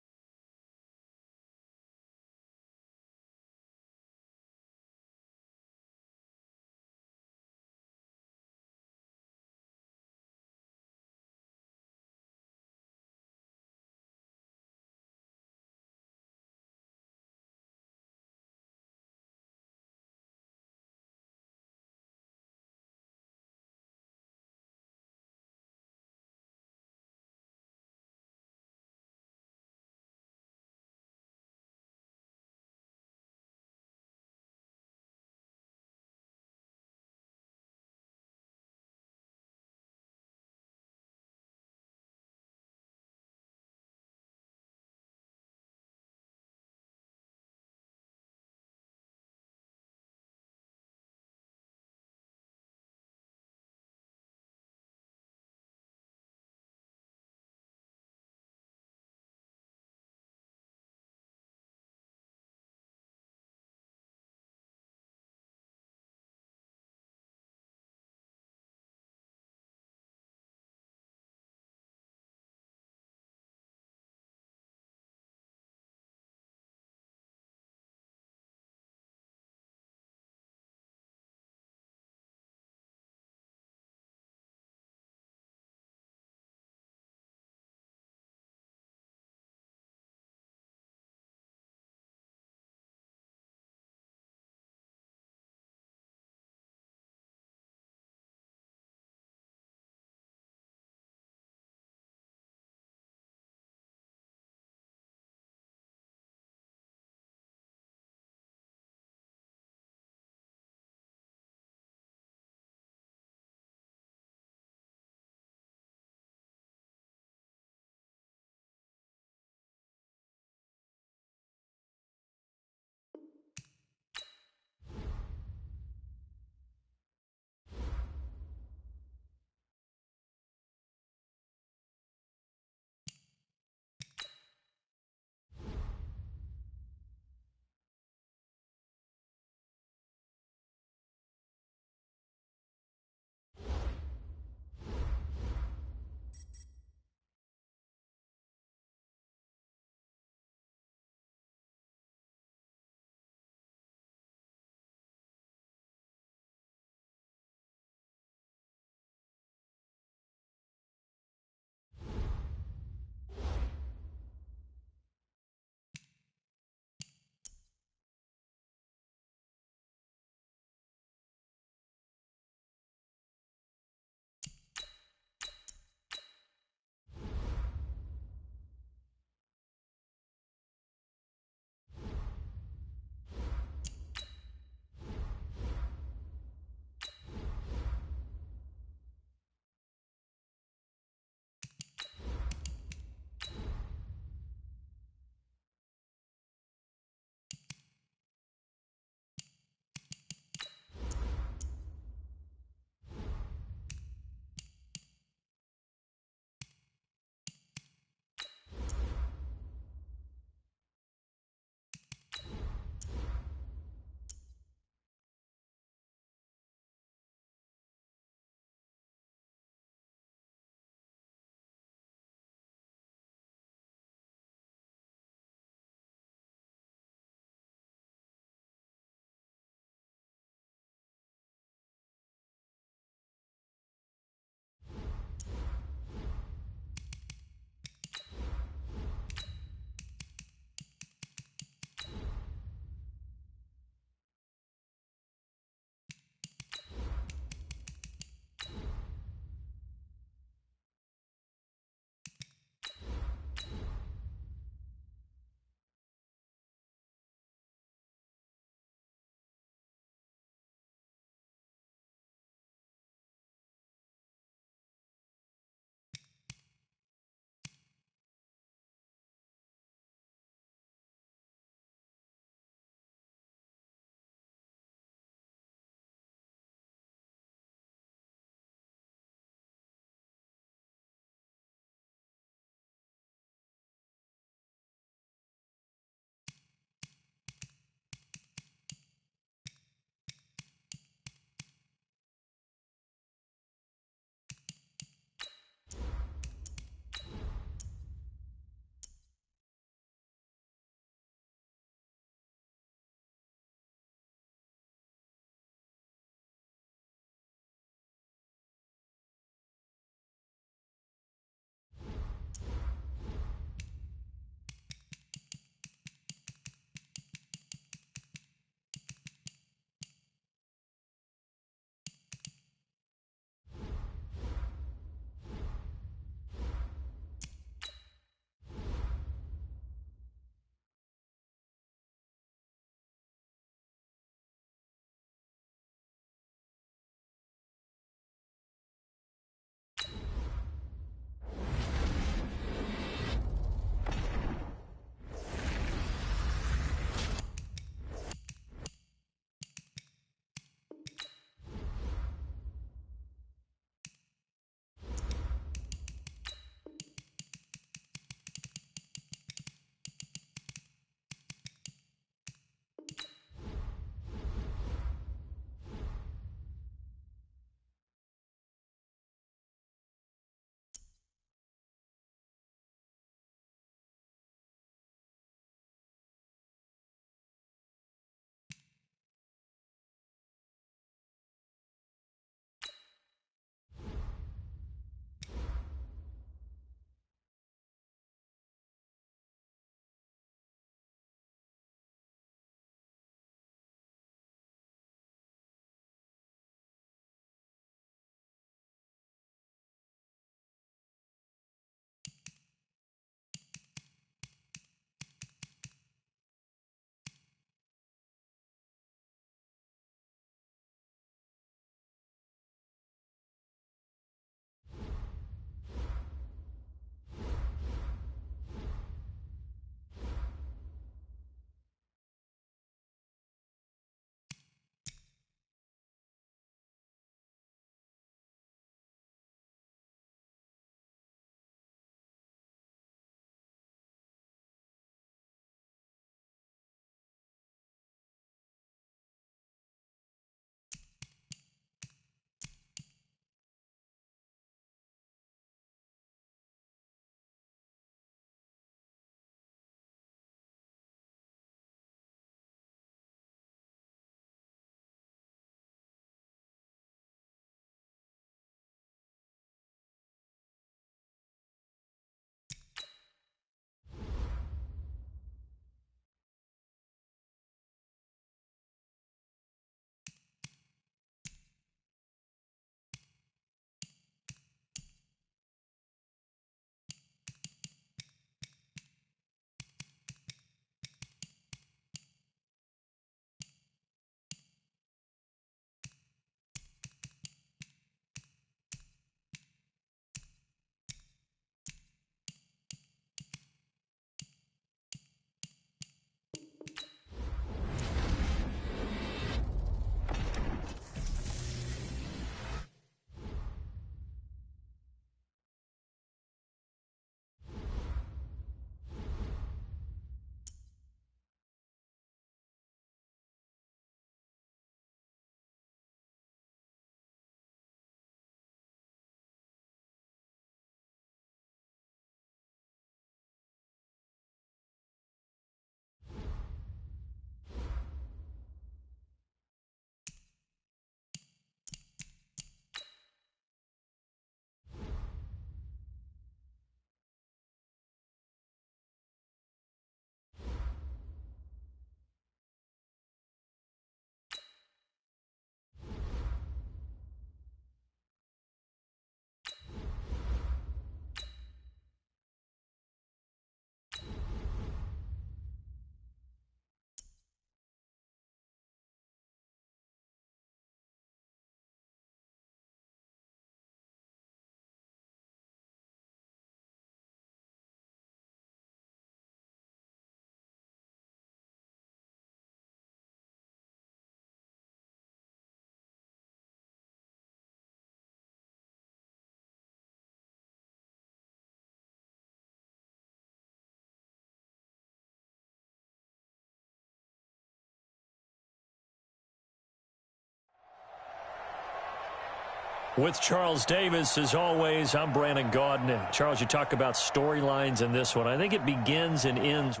With Charles Davis, as always, I'm Brandon Gaudin. Charles, you talk about storylines in this one. I think it begins and ends.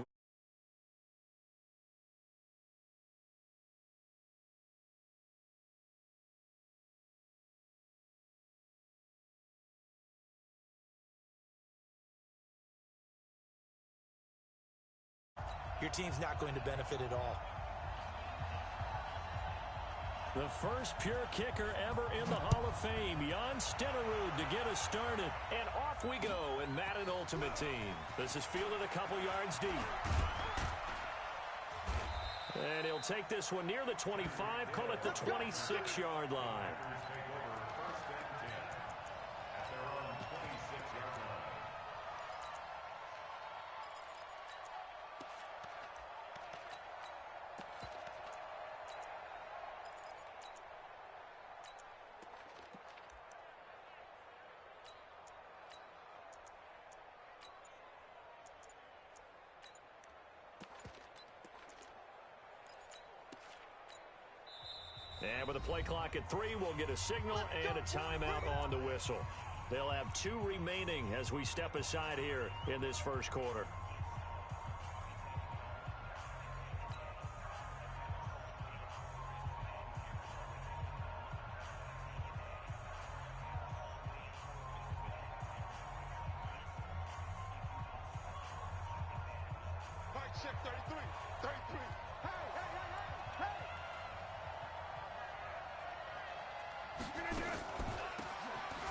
Your team's not going to benefit at all. The first pure kicker ever in the Hall of Fame, Jan Stenerud, to get us started. And off we go in Madden Ultimate Team. This is fielded a couple yards deep. And he'll take this one near the 25, call it the 26-yard line. And with a play clock at 3, we'll get a signal and a timeout on the whistle. They'll have 2 remaining as we step aside here in this first quarter. Check 33. 33. Hey, hey, hey, hey,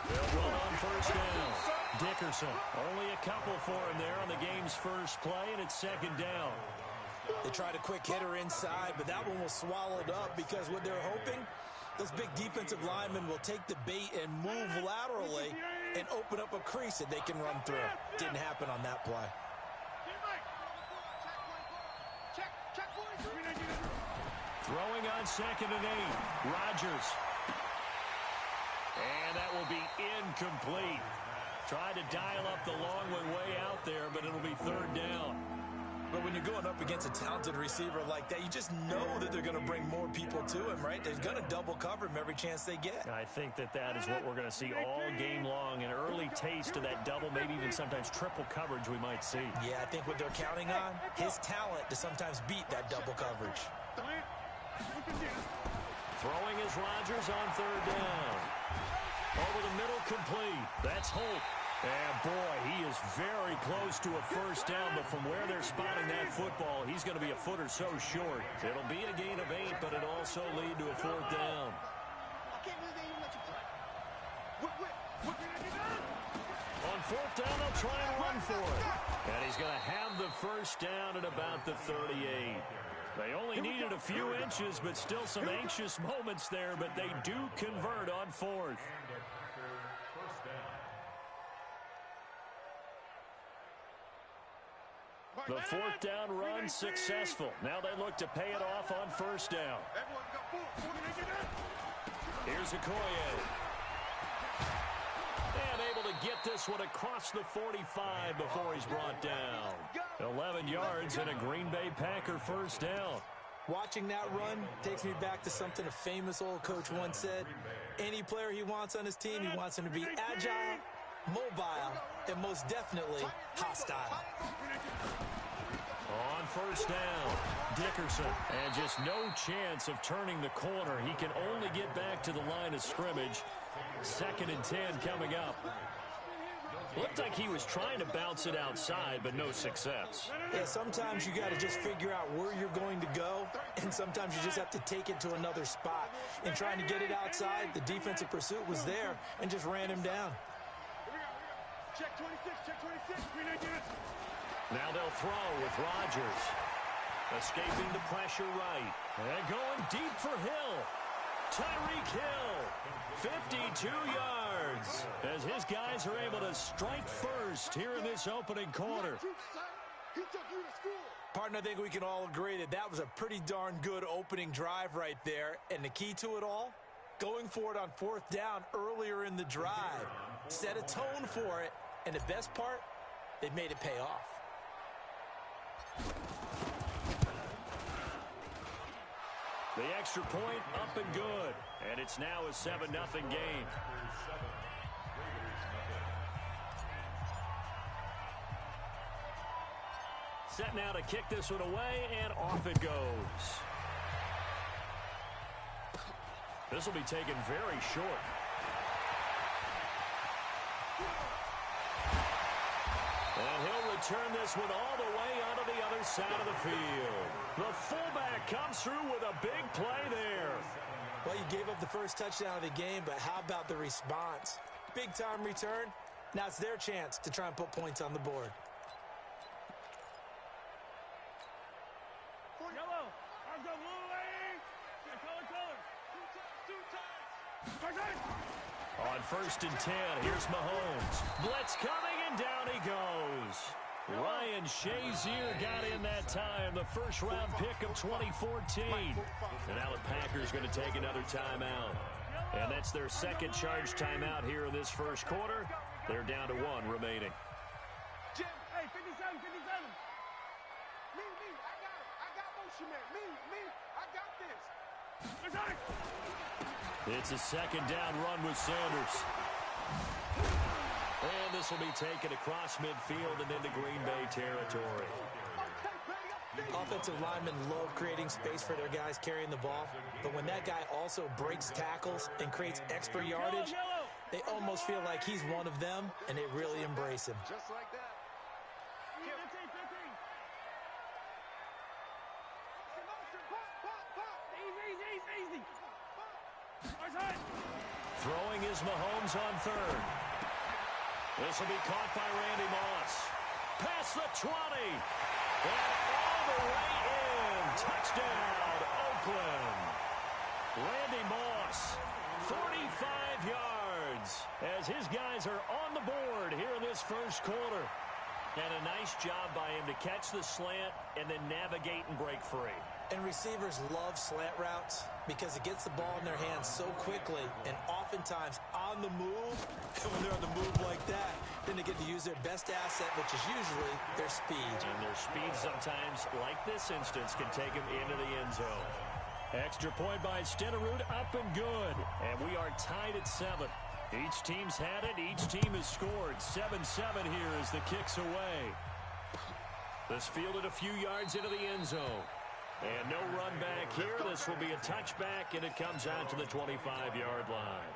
They'll run on first down. Dickerson, only a couple for him there on the game's first play, and it's second down. They tried a quick hitter inside, but that one was swallowed up because what they're hoping, those big defensive linemen will take the bait and move laterally and open up a crease that they can run through. Didn't happen on that play. Throwing on 2nd and 8. Rodgers. And that will be incomplete. Tried to dial up the long one way out there, but it'll be 3rd down. But when you're going up against a talented receiver like that, you just know that they're going to bring more people to him, right? They're going to double cover him every chance they get. I think that is what we're going to see all game long. An early taste of that double, maybe even sometimes triple coverage we might see. Yeah, I think what they're counting on, his talent to sometimes beat that double coverage. Throwing is Rodgers on 3rd down. Over the middle, complete. That's Holt. And boy, he is very close to a first down, but from where they're spotting that football, he's going to be a foot or so short. It'll be a gain of 8, but it'll also lead to a 4th down. On 4th down, they'll try and run for it. And he's going to have the first down at about the 38. They only needed a few inches, but still some anxious moments there, but they do convert on 4th. The 4th down run successful. Now they look to pay it off on 1st down. Here's Okoye. And able to get this one across the 45 before he's brought down. 11 yards and a Green Bay Packer first down. Watching that run takes me back to something a famous old coach once said. Any player he wants on his team, he wants him to be agile, mobile, and most definitely hostile. On 1st down, Dickerson. And just no chance of turning the corner. He can only get back to the line of scrimmage. 2nd and 10 coming up. Looked like he was trying to bounce it outside, but no success. Yeah, sometimes you got to just figure out where you're going to go, and sometimes you just have to take it to another spot. In trying to get it outside, the defensive pursuit was there and just ran him down. Check 26, check 26. Now they'll throw with Rodgers. Escaping the pressure right. And going deep for Hill. Tyreek Hill, 52 yards, as his guys are able to strike first here in this opening quarter. Partner, I think we can all agree that that was a pretty darn good opening drive right there. And the key to it all, going for it on 4th down earlier in the drive. Set a tone for it, and the best part, they made it pay off. The extra point up and good. And it's now a 7-0 game. Set now to kick this one away, and off it goes. This will be taken very short. And he'll return this one all the way onto the other side of the field. The fullback comes through with a big play there. Well, you gave up the first touchdown of the game, but how about the response? Big-time return. Now it's their chance to try and put points on the board. Yellow. Arms up, little legs. Color. Two times. On 1st and 10, here's Mahomes. Blitz coming, and down he goes. Ryan Shazier got in that time, the first-round pick of 2014. And now the Packers going to take another timeout. And that's their second charge timeout here in this first quarter. They're down to 1 remaining. Jim, hey, 57. Me, I got motion man. Me, I got this. It's a second down run with Sanders. And this will be taken across midfield and into Green Bay territory. Offensive linemen love creating space for their guys carrying the ball, but when that guy also breaks tackles and creates extra yardage, they almost feel like he's one of them, and they really embrace him. Just like that. 15. Easy. Throwing is Mahomes on 3rd. This will be caught by Randy Moss. Past the 20. And all the way in. Touchdown, Oakland. Randy Moss, 45 yards, as his guys are on the board here in this first quarter. And a nice job by him to catch the slant and then navigate and break free. And receivers love slant routes because it gets the ball in their hands so quickly and oftentimes on the move. And when they're on the move like that, then they get to use their best asset, which is usually their speed. And their speed sometimes, like this instance, can take them into the end zone. Extra point by Stenerud, up and good. And we are tied at 7. Each team's had it. Each team has scored. 7-7 here as the kick's away. This fielded a few yards into the end zone. And no run back here. This will be a touchback, and it comes out to the 25-yard line.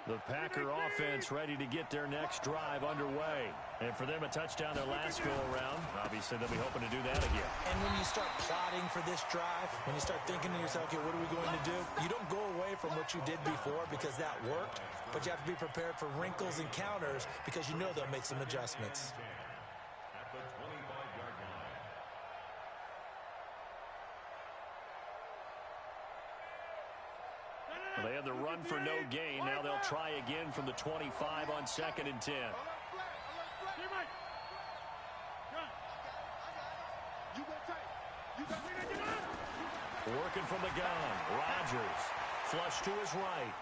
The Packer offense ready to get their next drive underway. And for them, a touchdown their last go-around. Obviously, they'll be hoping to do that again. And when you start plotting for this drive, when you start thinking to yourself, okay, what are we going to do? You don't go away from what you did before because that worked, but you have to be prepared for wrinkles and counters because you know they'll make some adjustments. At the 25-yard line. Well, they had the run for no gain. Now they'll try again from the 25 on 2nd and 10. Working from the gun. Rodgers. Flush to his right.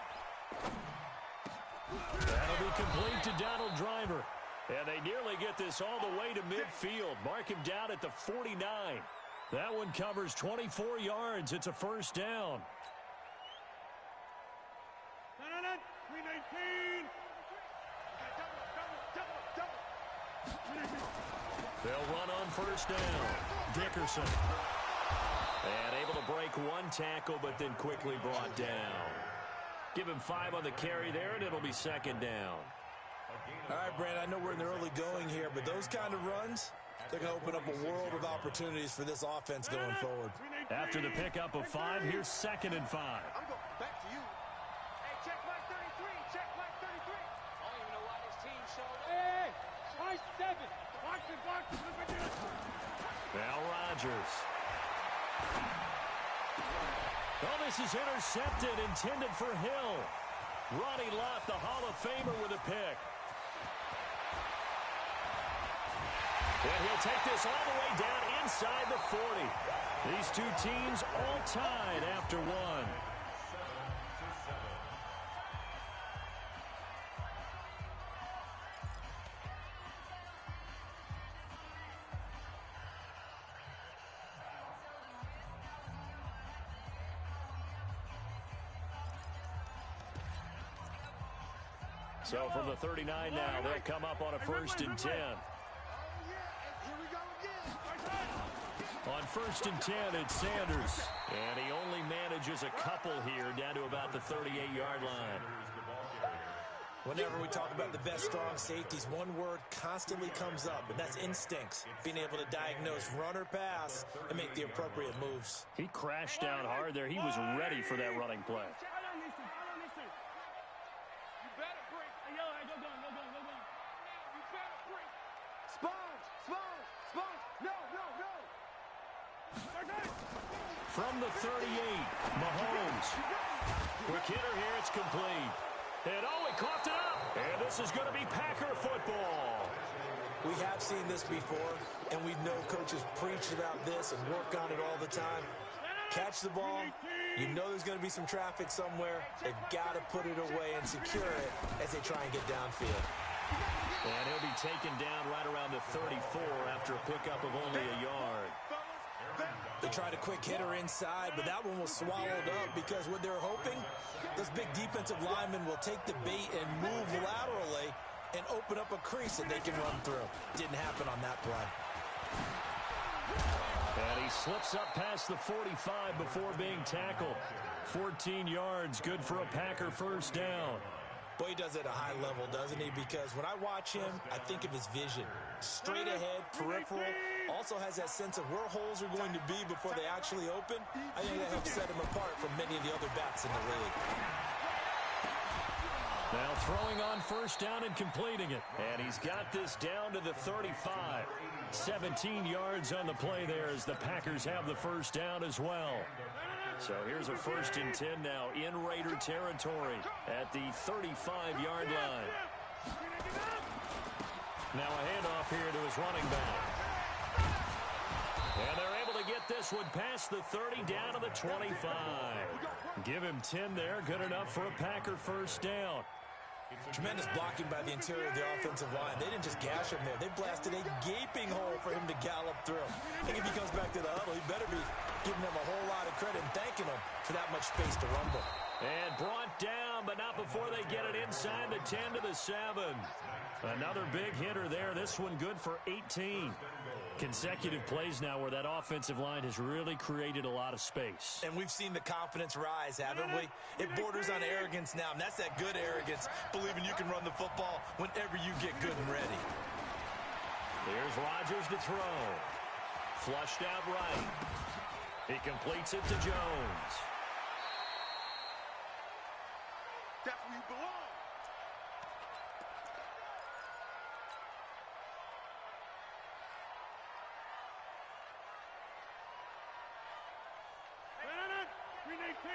That'll be complete to Donald Driver. And they nearly get this all the way to midfield. Mark him down at the 49. That one covers 24 yards. It's a first down. 319. They'll run on first down. Dickerson. And able to break one tackle, but then quickly brought down. Give him 5 on the carry there, and it'll be second down. All right, Brandon, I know we're in the early going here, but those kind of runs, they're going to open up a world of opportunities for this offense going forward. After the pickup of 5, here's 2nd and 5. I'm going back to you. Hey, check Mike 33. Check Mike 33. I don't even know why this team showed up. Hey, Mike 7. Box. Now Rodgers. Oh, this is intercepted, intended for Hill. Ronnie Lott, the Hall of Famer, with a pick. And he'll take this all the way down inside the 40. These two teams all tied after 1. So from the 39 now, they'll come up on a 1st and 10. Oh, yeah. Here we go again. On 1st and 10, it's Sanders. And he only manages a couple here down to about the 38-yard line. Whenever we talk about the best strong safeties, one word constantly comes up, and that's instincts. Being able to diagnose run or pass and make the appropriate moves. He crashed down hard there. He was ready for that running play. From the 38, Mahomes. Quick hitter here, it's complete. And oh, he coughed it up. And this is going to be Packer football. We have seen this before, and we know coaches preach about this and work on it all the time. Catch the ball. You know there's going to be some traffic somewhere. They've got to put it away and secure it as they try and get downfield. And he'll be taken down right around the 34 after a pickup of only a yard. They tried a quick hitter inside, but that one was swallowed up because what they're hoping, those big defensive linemen will take the bait and move laterally and open up a crease that they can run through. Didn't happen on that play. And he slips up past the 45 before being tackled. 14 yards, good for a Packer 1st down. Boy, he does it at a high level, doesn't he? Because when I watch him, I think of his vision. Straight ahead, peripheral. Also has that sense of where holes are going to be before they actually open. I think that helps set him apart from many of the other backs in the league. Now throwing on 1st down and completing it. And he's got this down to the 35. 17 yards on the play there as the Packers have the 1st down as well. So here's a 1st and 10 now in Raider territory at the 35-yard line. Now a handoff here to his running back. And they're able to get this one past the 30 down to the 25. Give him 10 there. Good enough for a Packer 1st down. Tremendous blocking by the interior of the offensive line. They didn't just gash him there. They blasted a gaping hole for him to gallop through. I think if he comes back to the huddle, he better be giving them a whole lot of credit and thanking them for that much space to rumble. And brought down, but not before they get it inside the 10 to the 7. Another big hitter there. This one good for 18. Consecutive plays now where that offensive line has really created a lot of space. And we've seen the confidence rise, haven't we? It borders on arrogance now, and that's that good arrogance, believing you can run the football whenever you get good and ready. Here's Rodgers to throw. Flushed out right. He completes it to Jones. That's where you belong.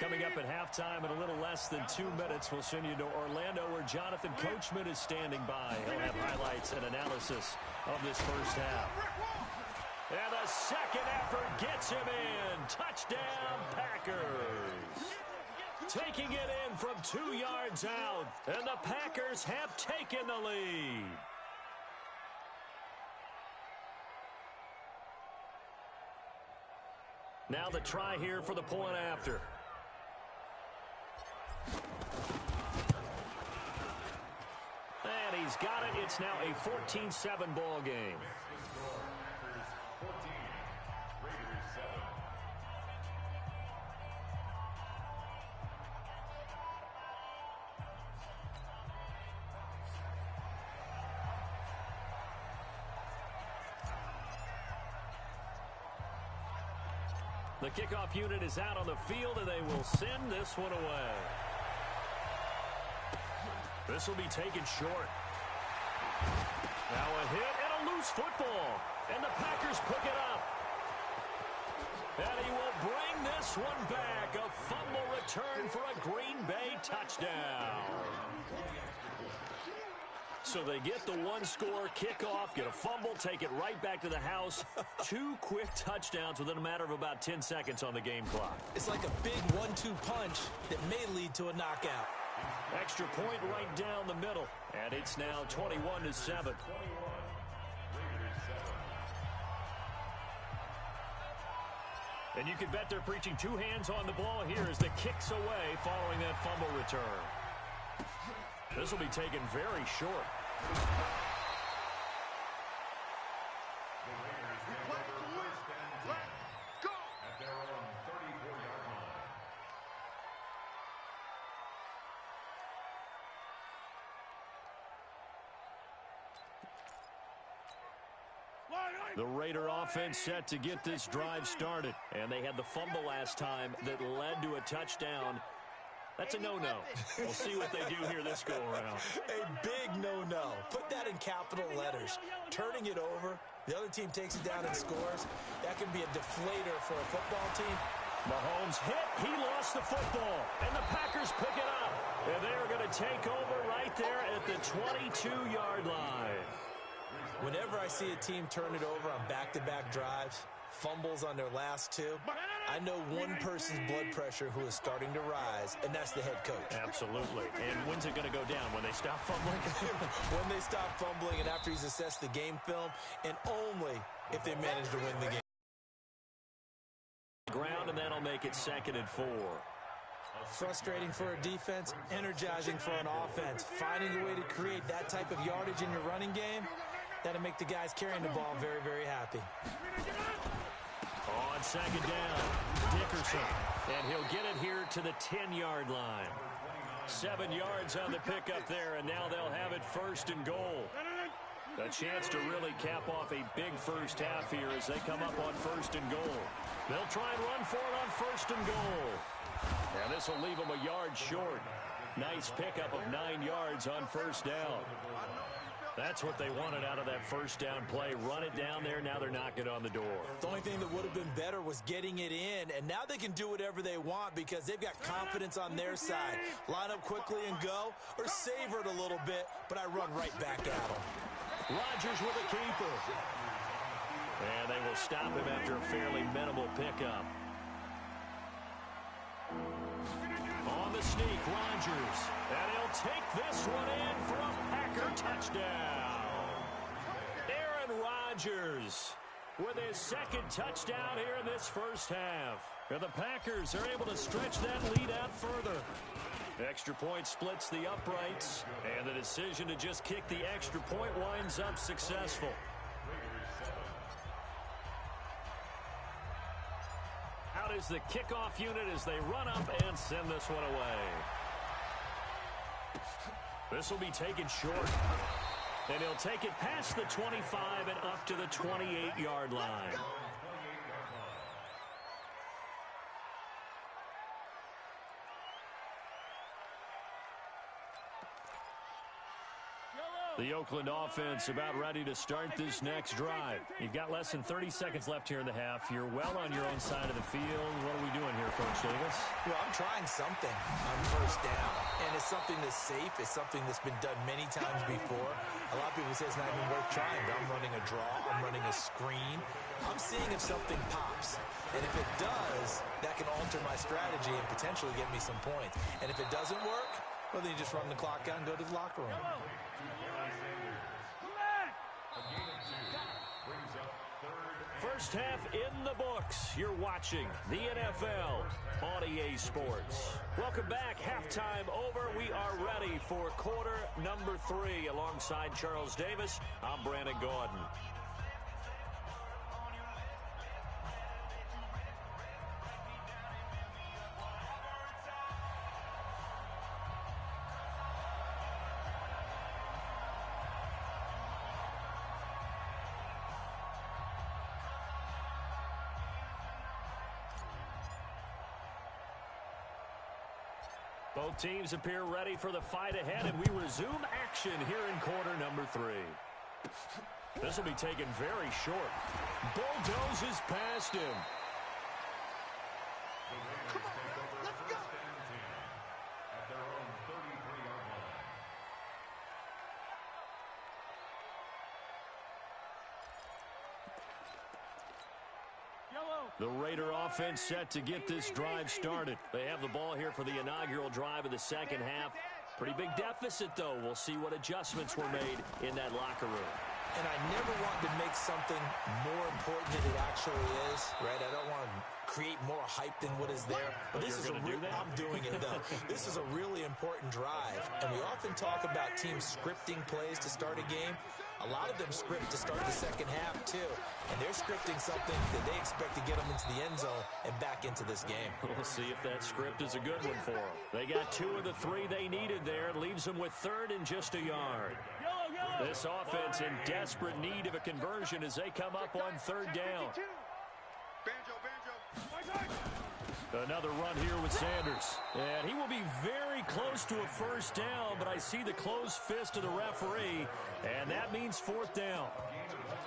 Coming up at halftime in a little less than 2 minutes, we'll send you to Orlando where Jonathan Coachman is standing by. He'll have highlights and analysis of this 1st half. And the second effort gets him in. Touchdown, Packers. Taking it in from 2 yards out. And the Packers have taken the lead. Now the try here for the point after. And he's got it. It's now a 14-7 ball game. The kickoff unit is out on the field, and they will send this one away. This will be taken short. Now a hit and a loose football. And the Packers pick it up. And he will bring this one back. A fumble return for a Green Bay touchdown. So they get the one-score kickoff, get a fumble, take it right back to the house. 2 quick touchdowns within a matter of about 10 seconds on the game clock. It's like a big 1-2 punch that may lead to a knockout. Extra point right down the middle. And it's now 21-7. And you can bet they're preaching 2 hands on the ball here as the kick's away following that fumble return. This will be taken very short. The Raiders take over first and 10 at their own 34-yard line. The Raider offense set to get this drive started. And they had the fumble last time that led to a touchdown. That's a no-no. We'll see what they do here this go-around. A big no-no. Put that in capital letters. Turning it over, the other team takes it down and scores. That can be a deflator for a football team. Mahomes hit. He lost the football. And the Packers pick it up. And they're going to take over right there at the 22-yard line. Whenever I see a team turn it over on back-to-back drives, fumbles on their last two, I know one person's blood pressure who is starting to rise, and that's the head coach. Absolutely. And when's it going to go down? When they stop fumbling? When they stop fumbling and after he's assessed the game film, and only if they manage to win the game. Ground, and that'll make it 2nd and 4. Frustrating for a defense, energizing for an offense. Finding a way to create that type of yardage in your running game, that'll make the guys carrying the ball very, very happy. On 2nd down, Dickerson. And he'll get it here to the 10-yard line. 7 yards on the pickup there, and now they'll have it 1st and goal. A chance to really cap off a big first half here as they come up on 1st and goal. They'll try and run for it on 1st and goal. And this will leave them a yard short. Nice pickup of 9 yards on 1st down. That's what they wanted out of that 1st down play. Run it down there. Now they're knocking on the door. The only thing that would have been better was getting it in, and now they can do whatever they want because they've got confidence on their side. Line up quickly and go, or savor it a little bit, but I run right back at them. Rodgers with a keeper. And they will stop him after a fairly minimal pickup. On the sneak, Rodgers. And he'll take this one in for a Packer touchdown. Aaron Rodgers with his 2nd touchdown here in this first half. And the Packers are able to stretch that lead out further. Extra point splits the uprights, and the decision to just kick the extra point winds up successful. Out is the kickoff unit as they run up and send this one away. This will be taken short. And he'll take it past the 25 and up to the 28-yard line. The Oakland offense about ready to start this next drive. You've got less than 30 seconds left here in the half. You're well on your own side of the field. What are we doing here, Coach Davis? Well, I'm trying something on 1st down, and it's something that's safe. It's something that's been done many times before. A lot of people say it's not even worth trying, but I'm running a draw. I'm running a screen. I'm seeing if something pops. And if it does, that can alter my strategy and potentially get me some points. And if it doesn't work, well, then you just run the clock out and go to the locker room. First half in the books. You're watching the NFL on EA Sports. Welcome back. Halftime over. We are ready for quarter number 3. Alongside Charles Davis, I'm Brandon Gordon. Both teams appear ready for the fight ahead, and we resume action here in quarter number 3. This will be taken very short. Bulldozes past him. The Raiders take over 1st and 10 at their own 33-yard line. The Raider offense set to get this drive started. They have the ball here for the inaugural drive of the 2nd half. Pretty big deficit, though. We'll see what adjustments were made in that locker room. And I never want to make make something more important than it actually is, right? I don't want to create more hype than what is there. But this is I'm doing it, though. This is a really important drive. And we often talk about teams scripting plays to start a game. A lot of them script to start the second half, too. And they're scripting something that they expect to get them into the end zone and back into this game. We'll see if that script is a good one for them. They got 2 of the 3 they needed there. Leaves them with 3rd and just a yard. This offense in desperate need of a conversion as they come up on 3rd down. Another run here with Sanders. And he will be very close to a first down, but I see the closed fist of the referee, and that means 4th down.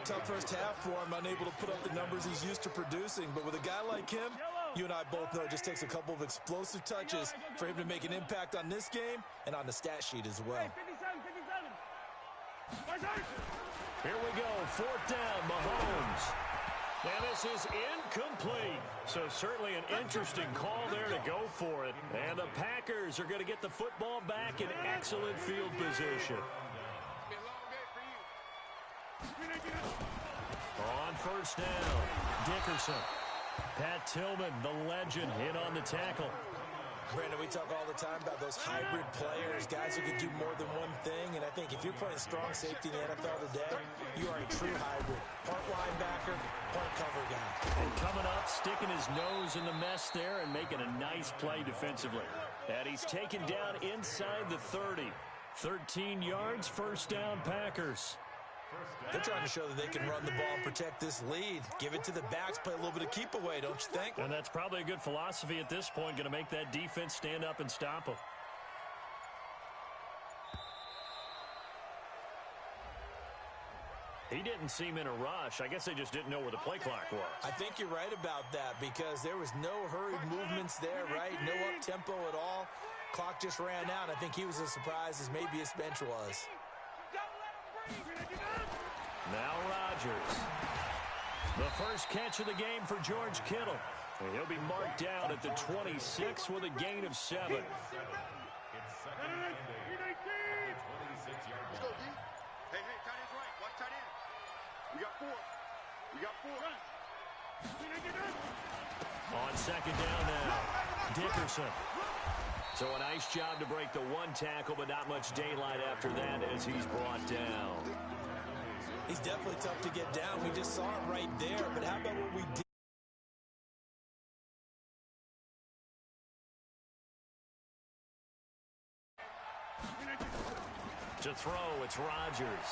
Tough first half for him, unable to put up the numbers he's used to producing. But with a guy like him, you and I both know it just takes a couple of explosive touches for him to make an impact on this game and on the stat sheet as well. Here we go, 4th down, Mahomes. And this is incomplete. So certainly an interesting call there to go for it. And the Packers are going to get the football back in excellent field position. On 1st down, Dickerson. Pat Tillman, the legend, in on the tackle. Brandon, we talk all the time about those hybrid players, guys who can do more than one thing. And I think if you're playing strong safety in the NFL today, you are a true hybrid. Part linebacker, part cover guy. And coming up, sticking his nose in the mess there and making a nice play defensively. And he's taken down inside the 30. 13 yards, 1st down, Packers. They're trying to show that they can run the ball and protect this lead. Give it to the backs, play a little bit of keep away, don't you think? And that's probably a good philosophy at this point, going to make that defense stand up and stop them. He didn't seem in a rush. I guess they just didn't know where the play clock was. I think you're right about that because there was no hurried movements there, right? No up-tempo at all. Clock just ran out. I think he was as surprised as maybe his bench was. Now Rodgers. The first catch of the game for George Kittle. And he'll be marked down at the 26 with a gain of 7. Let's go, D. Hey, tight end's right. Watch tight end. We got 4. On 2nd down now, Dickerson. So a nice job to break the 1 tackle, but not much daylight after that as he's brought down. He's definitely tough to get down. We just saw it right there, but how about what we did? To throw, it's Rodgers.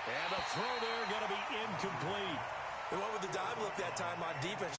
And the throw there going to be incomplete. We went with the dive look that time on defense.